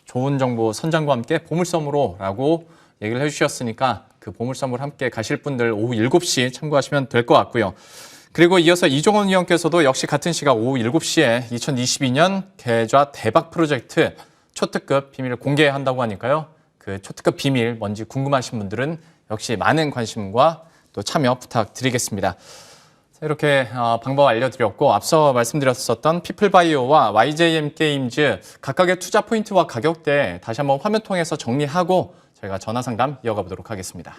좋은 정보 선장과 함께 보물섬으로라고 얘기를 해주셨으니까 그 보물섬을 함께 가실 분들 오후 7시 참고하시면 될 것 같고요. 그리고 이어서 이종원 위원께서도 역시 같은 시각 오후 7시에 2022년 계좌 대박 프로젝트 초특급 비밀을 공개한다고 하니까요. 그 초특급 비밀 뭔지 궁금하신 분들은 역시 많은 관심과 또 참여 부탁드리겠습니다. 이렇게 방법 알려드렸고 앞서 말씀드렸었던 피플바이오와 YJM게임즈 각각의 투자 포인트와 가격대 다시 한번 화면 통해서 정리하고 저희가 전화 상담 이어가 보도록 하겠습니다.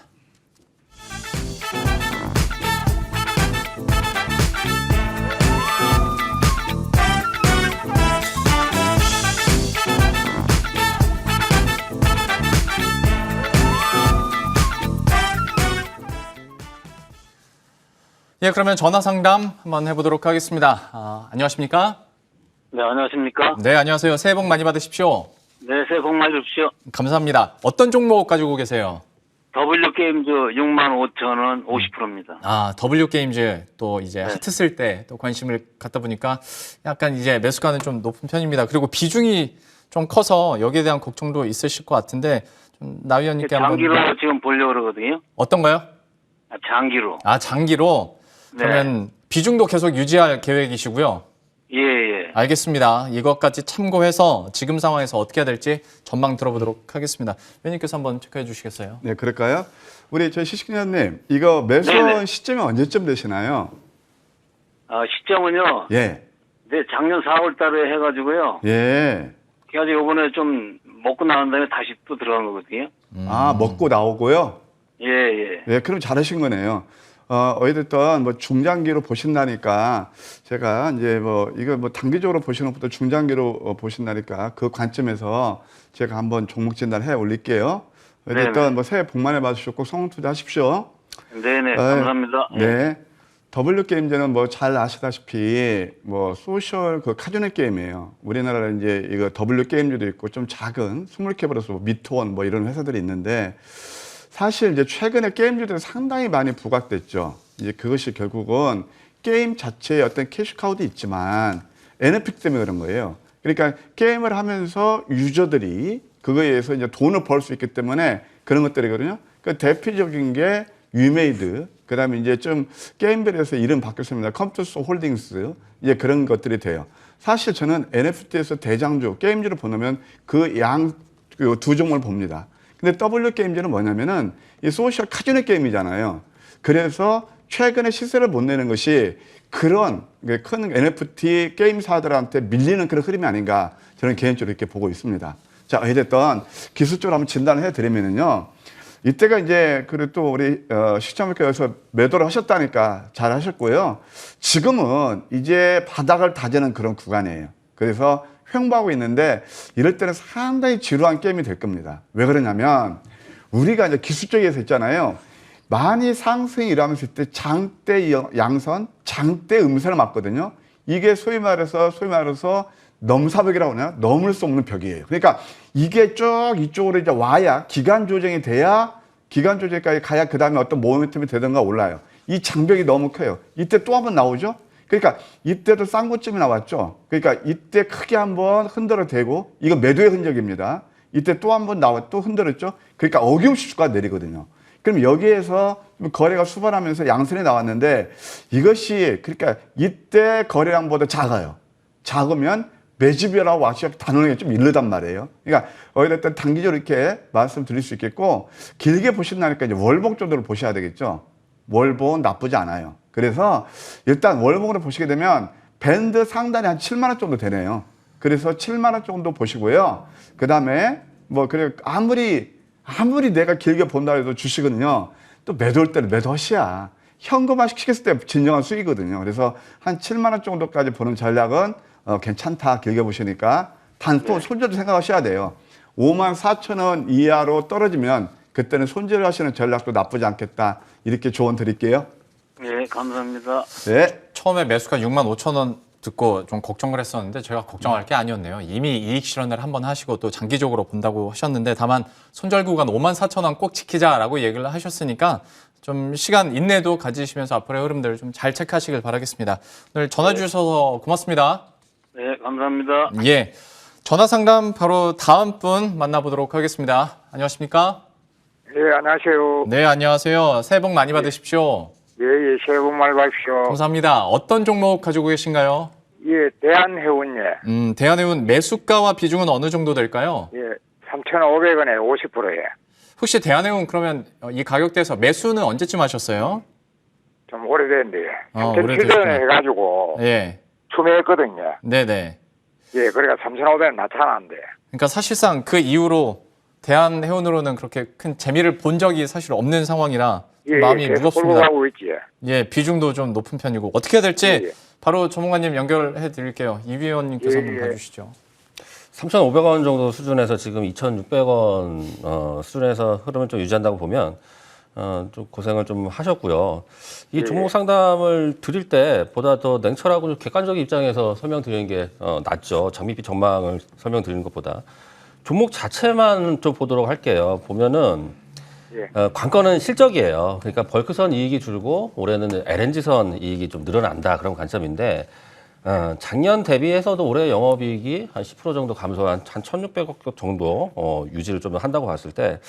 예, 그러면 전화 상담 한번 해보도록 하겠습니다. 안녕하십니까? 네, 안녕하십니까? 네, 안녕하세요. 새해 복 많이 받으십시오. 네, 새해 복 많이 주십시오. 감사합니다. 어떤 종목 가지고 계세요? W게임즈 65,000원 50%입니다. W게임즈 또 이제 하트 쓸 때 또 관심을 갖다 보니까 약간 이제 매수가는 좀 높은 편입니다. 그리고 비중이 좀 커서 여기에 대한 걱정도 있으실 것 같은데 좀 나 위원님께 한번 장기로 지금 보려고 그러거든요. 어떤가요? 장기로. 장기로 네. 그러면 비중도 계속 유지할 계획이시고요. 예. 알겠습니다. 이것까지 참고해서 지금 상황에서 어떻게 해야 될지 전망 들어보도록 하겠습니다. 위원님께서 한번 체크해 주시겠어요? 네, 그럴까요? 우리 저희 시식위원님, 이거 매수한 네네. 시점이 언제쯤 되시나요? 시점은요. 예, 네, 작년 4월 달에 해가지고요. 예. 그래가지고 이번에 좀 먹고 나온 다음에 다시 또 들어간 거거든요. 먹고 나오고요. 예. 예, 그럼 잘하신 거네요. 어찌됐든 뭐 중장기로 보신다니까 제가 이제 이거 단기적으로 보시는 것보다 중장기로 보신다니까 그 관점에서 제가 한번 종목 진단 해 올릴게요. 어쨌든 네네. 새해 복 많이 받으시고 성공 투자하십시오. 네네, 감사합니다. 네. W게임즈는 잘 아시다시피 소셜 카지노 게임이에요. 우리나라에 이제 이거 W게임즈도 있고 좀 작은 스몰캡으로서 미트원 이런 회사들이 있는데 사실 이제 최근에 게임주들이 상당히 많이 부각됐죠. 이제 그것이 결국은 게임 자체의 어떤 캐시카우도 있지만 NFT 때문에 그런 거예요. 그러니까 게임을 하면서 유저들이 그거에 의해서 이제 돈을 벌 수 있기 때문에 그런 것들이거든요. 그 대표적인 게 유메이드, 그다음에 이제 좀 게임별에서 이름 바뀌었습니다. 컴투스 홀딩스, 이제 그런 것들이 돼요. 사실 저는 NFT에서 대장주 게임주를 보면 그 두 종목을 봅니다. 근데 W게임즈는 뭐냐면은 이 소셜 카지노 게임이잖아요. 그래서 최근에 시세를 못 내는 것이 그런 큰 NFT 게임사들한테 밀리는 그런 흐름이 아닌가 저는 개인적으로 이렇게 보고 있습니다. 자, 어쨌든 기술적으로 한번 진단을 해드리면은요. 이때가 이제 그리고 또 우리 시청자께서 매도를 하셨다니까 잘 하셨고요. 지금은 이제 바닥을 다지는 그런 구간이에요. 그래서 횡보하고 있는데 이럴 때는 상당히 지루한 게임이 될 겁니다. 왜 그러냐면 우리가 이제 기술적에서 있잖아요. 많이 상승이 일어나면서 이때 장대 양선, 장대 음선을 맞거든요. 이게 소위 말해서 넘사벽이라고 하나요? 넘을 수 없는 벽이에요. 그러니까 이게 쭉 이쪽으로 이제 와야 기간 조정이 돼야 기간 조정까지 가야 그 다음에 어떤 모멘텀이 되든가 올라요. 이 장벽이 너무 커요. 이때 또 한번 나오죠. 그러니까 이때도 싼 고점이 나왔죠. 그러니까 이때 크게 한번 흔들어 대고 이거 매도의 흔적입니다. 이때 또 한번 또 흔들었죠. 그러니까 어김없이 주가가 내리거든요. 그럼 여기에서 거래가 수반하면서 양선이 나왔는데 이것이 그러니까 이때 거래량보다 작아요. 작으면 매집이라고 와시가 단원하게 좀 이르단 말이에요. 그러니까 어쨌든 단기적으로 이렇게 말씀드릴 수 있겠고 길게 보신다니까 이제 월봉 정도로 보셔야 되겠죠. 월봉은 나쁘지 않아요. 그래서 일단 월봉으로 보시게 되면 밴드 상단이 한 7만 원 정도 되네요. 그래서 7만 원 정도 보시고요. 그다음에 그래 아무리 내가 길게 본다 해도 주식은요. 또 매도할 때는 매도하시야. 현금화 시켰을 때 진정한 수익이거든요. 그래서 한 7만 원 정도까지 보는 전략은 괜찮다. 길게 보시니까 또 손절도 생각하셔야 돼요. 5만 4천 원 이하로 떨어지면 그때는 손절을 하시는 전략도 나쁘지 않겠다. 이렇게 조언 드릴게요. 네, 감사합니다. 네. 처음에 매수가 6만 5천 원 듣고 좀 걱정을 했었는데 제가 걱정할 게 아니었네요. 이미 이익 실현을 한번 하시고 또 장기적으로 본다고 하셨는데 다만 손절 구간 5만 4천 원 꼭 지키자라고 얘기를 하셨으니까 좀 시간 인내도 가지시면서 앞으로의 흐름들 좀 잘 체크하시길 바라겠습니다. 오늘 전화 주셔서 고맙습니다. 네, 감사합니다. 예. 전화 상담 바로 다음 분 만나보도록 하겠습니다. 안녕하십니까? 예, 안녕하세요. 네, 안녕하세요. 새해 복 많이 받으십시오. 예, 새해 복 많이 받으십시오. 감사합니다. 어떤 종목 가지고 계신가요? 예, 대한해운예. 대한해운 매수가와 비중은 어느 정도 될까요? 예, 3,500원에 50%예. 혹시 대한해운 그러면 이 가격대에서 매수는 언제쯤 하셨어요? 좀 오래됐는데. 오래되셨구나. 3,700원에 해가지고 예. 추매했거든요. 네네. 예, 그러니까 3,500원 나타났는데. 그러니까 사실상 그 이후로 대한해운으로는 그렇게 큰 재미를 본 적이 사실 없는 상황이라 예, 마음이 계속 무겁습니다. 끌고 가고 있지. 예, 비중도 좀 높은 편이고 어떻게 해야 될지 예, 예. 바로 전문가님 연결해 드릴게요. 이 위원님께서 예, 한번 예. 봐주시죠. 3,500원 정도 수준에서 지금 2,600원 수준에서 흐름을 좀 유지한다고 보면 좀 고생을 좀 하셨고요. 이 종목 상담을 드릴 때 보다 더 냉철하고 좀 객관적인 입장에서 설명드리는 게 낫죠. 장밋빛 전망을 설명드리는 것보다. 종목 자체만 좀 보도록 할게요. 보면은 관건은 실적이에요. 그러니까 벌크선 이익이 줄고 올해는 LNG선 이익이 좀 늘어난다 그런 관점인데 작년 대비해서도 올해 영업이익이 한 10% 정도 감소한 한 1,600억 정도 유지를 좀 한다고 봤을 때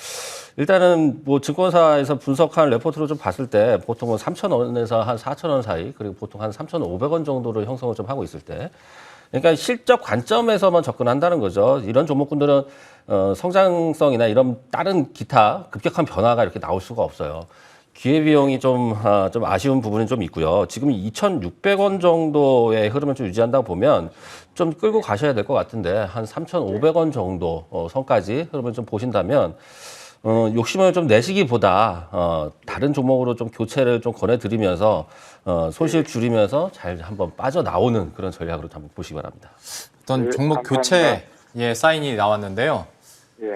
일단은 뭐 증권사에서 분석한 레포트로 좀 봤을 때 보통은 3,000원에서 한 4,000원 사이 그리고 보통 한 3,500원 정도로 형성을 좀 하고 있을 때 그러니까 실적 관점에서만 접근한다는 거죠. 이런 종목군들은 성장성이나 이런 다른 기타 급격한 변화가 이렇게 나올 수가 없어요. 기회비용이 좀 아쉬운 부분이 좀 있고요. 지금 2,600원 정도의 흐름을 좀 유지한다고 보면 좀 끌고 가셔야 될 것 같은데 한 3,500원 정도 선까지 흐름을 좀 보신다면 욕심을 좀 내시기보다 다른 종목으로 좀 교체를 좀 권해드리면서 손실 줄이면서 잘 한번 빠져나오는 그런 전략으로 한번 보시기 바랍니다. 어떤 종목 교체의 사인이 나왔는데요.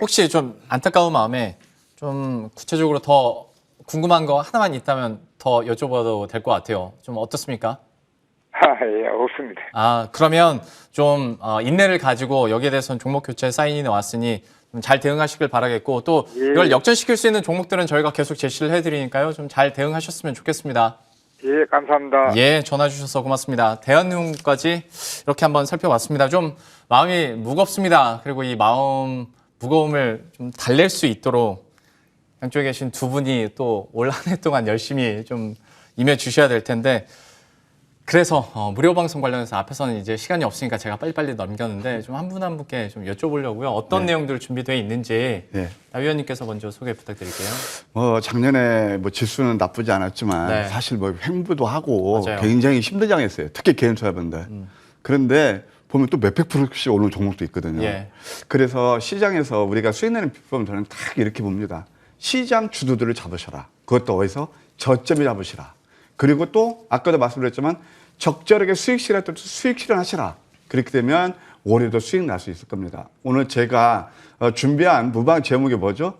혹시 좀 안타까운 마음에 좀 구체적으로 더 궁금한 거 하나만 있다면 더 여쭤봐도 될 것 같아요. 좀 어떻습니까? 예, 없습니다. 그러면 좀 인내를 가지고 여기에 대해서는 종목 교체 사인이 나왔으니 좀 잘 대응하시길 바라겠고 또 이걸 역전시킬 수 있는 종목들은 저희가 계속 제시를 해드리니까요. 좀 잘 대응하셨으면 좋겠습니다. 예, 감사합니다. 예, 전화 주셔서 고맙습니다. 대한민국까지 이렇게 한번 살펴봤습니다. 좀 마음이 무겁습니다. 그리고 이 마음 무거움을 좀 달랠 수 있도록 양쪽에 계신 두 분이 또 올 한 해 동안 열심히 좀 임해 주셔야 될 텐데 그래서 무료 방송 관련해서 앞에서는 이제 시간이 없으니까 제가 빨리빨리 넘겼는데 좀 한 분 한 분께 좀 여쭤보려고요. 어떤 내용들 준비되어 있는지 나 위원님께서 먼저 소개 부탁드릴게요. 작년에 뭐 지수는 나쁘지 않았지만 사실 뭐 횡보도 하고 굉장히 힘들장했어요. 특히 개인 투자분들. 그런데 보면 또 몇백 프로씩 오는 종목도 있거든요. 그래서 시장에서 우리가 수익 내는 비법은 저는 딱 이렇게 봅니다. 시장 주도들을 잡으셔라. 그것도 어디서? 저점이 잡으시라. 그리고 또 아까도 말씀드렸지만 적절하게 수익 실현 때 수익 실현하시라. 그렇게 되면 올해도 수익 날 수 있을 겁니다. 오늘 제가 준비한 무방 제목이 뭐죠?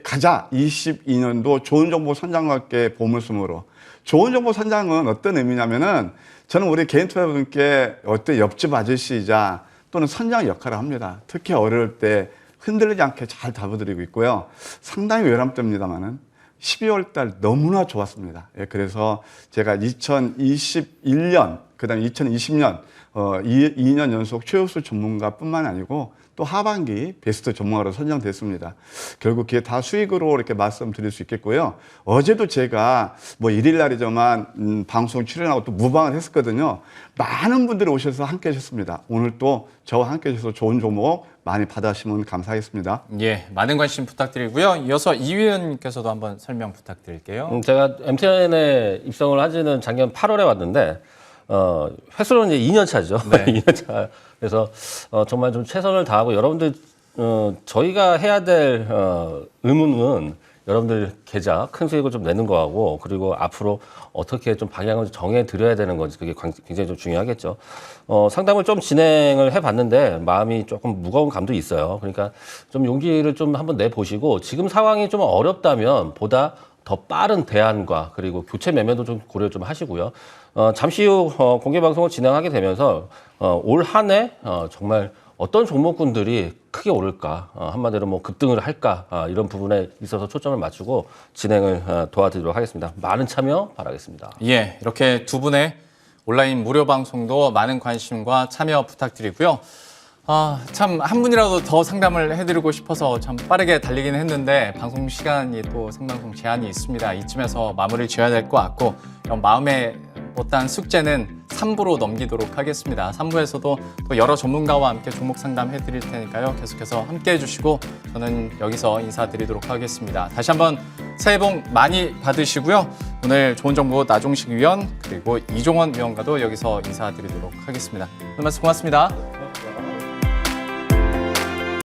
가자 22년도 좋은 정보 선장과 함께 보물섬으로. 좋은 정보 선장은 어떤 의미냐면은 저는 우리 개인 투자자분께 어떤 옆집 아저씨이자 또는 선장 역할을 합니다. 특히 어려울 때 흔들리지 않게 잘 답어드리고 있고요. 상당히 외람됩니다만은 12월 달 너무나 좋았습니다. 그래서 제가 2021년, 그 다음에 2020년, 2년 연속 최우수 전문가뿐만 아니고 또 하반기 베스트 전문가로 선정됐습니다. 결국 그게 다 수익으로 이렇게 말씀드릴 수 있겠고요. 어제도 제가 뭐 1일 날이지만 방송 출연하고 또 무방을 했었거든요. 많은 분들이 오셔서 함께 하셨습니다. 오늘 또 저와 함께 하셔서 좋은 종목 많이 받아주시면 감사하겠습니다. 예, 많은 관심 부탁드리고요. 이어서 이 위원님께서도 한번 설명 부탁드릴게요. 제가 MTN에 입성을 한 지는 작년 8월에 왔는데 횟수로는 이제 2년 차죠. 2년 차. 그래서 정말 좀 최선을 다하고 여러분들 저희가 해야 될 의무는 여러분들 계좌 큰 수익을 좀 내는 거하고 그리고 앞으로 어떻게 좀 방향을 정해 드려야 되는 건지 그게 굉장히 좀 중요하겠죠. 상담을 좀 진행을 해봤는데 마음이 조금 무거운 감도 있어요. 그러니까 좀 용기를 좀 한번 내보시고 지금 상황이 좀 어렵다면 보다 더 빠른 대안과 그리고 교체 매매도 좀 고려 좀 하시고요. 잠시 후 공개 방송을 진행하게 되면서 올 한 해 정말 어떤 종목군들이 크게 오를까, 한마디로 뭐 급등을 할까 이런 부분에 있어서 초점을 맞추고 진행을 도와드리도록 하겠습니다. 많은 참여 바라겠습니다. 예, 이렇게 두 분의 온라인 무료 방송도 많은 관심과 참여 부탁드리고요. 참 한 분이라도 더 상담을 해드리고 싶어서 참 빠르게 달리긴 했는데 방송 시간이 또 생방송 제한이 있습니다. 이쯤에서 마무리를 지어야 될 것 같고 마음에 못한 숙제는 3부로 넘기도록 하겠습니다. 3부에서도 또 여러 전문가와 함께 종목 상담 해드릴 테니까요. 계속해서 함께 해주시고 저는 여기서 인사드리도록 하겠습니다. 다시 한번 새해 복 많이 받으시고요. 오늘 좋은 정보 나종식 위원 그리고 이종원 위원과도 여기서 인사드리도록 하겠습니다. 오늘 말씀 고맙습니다.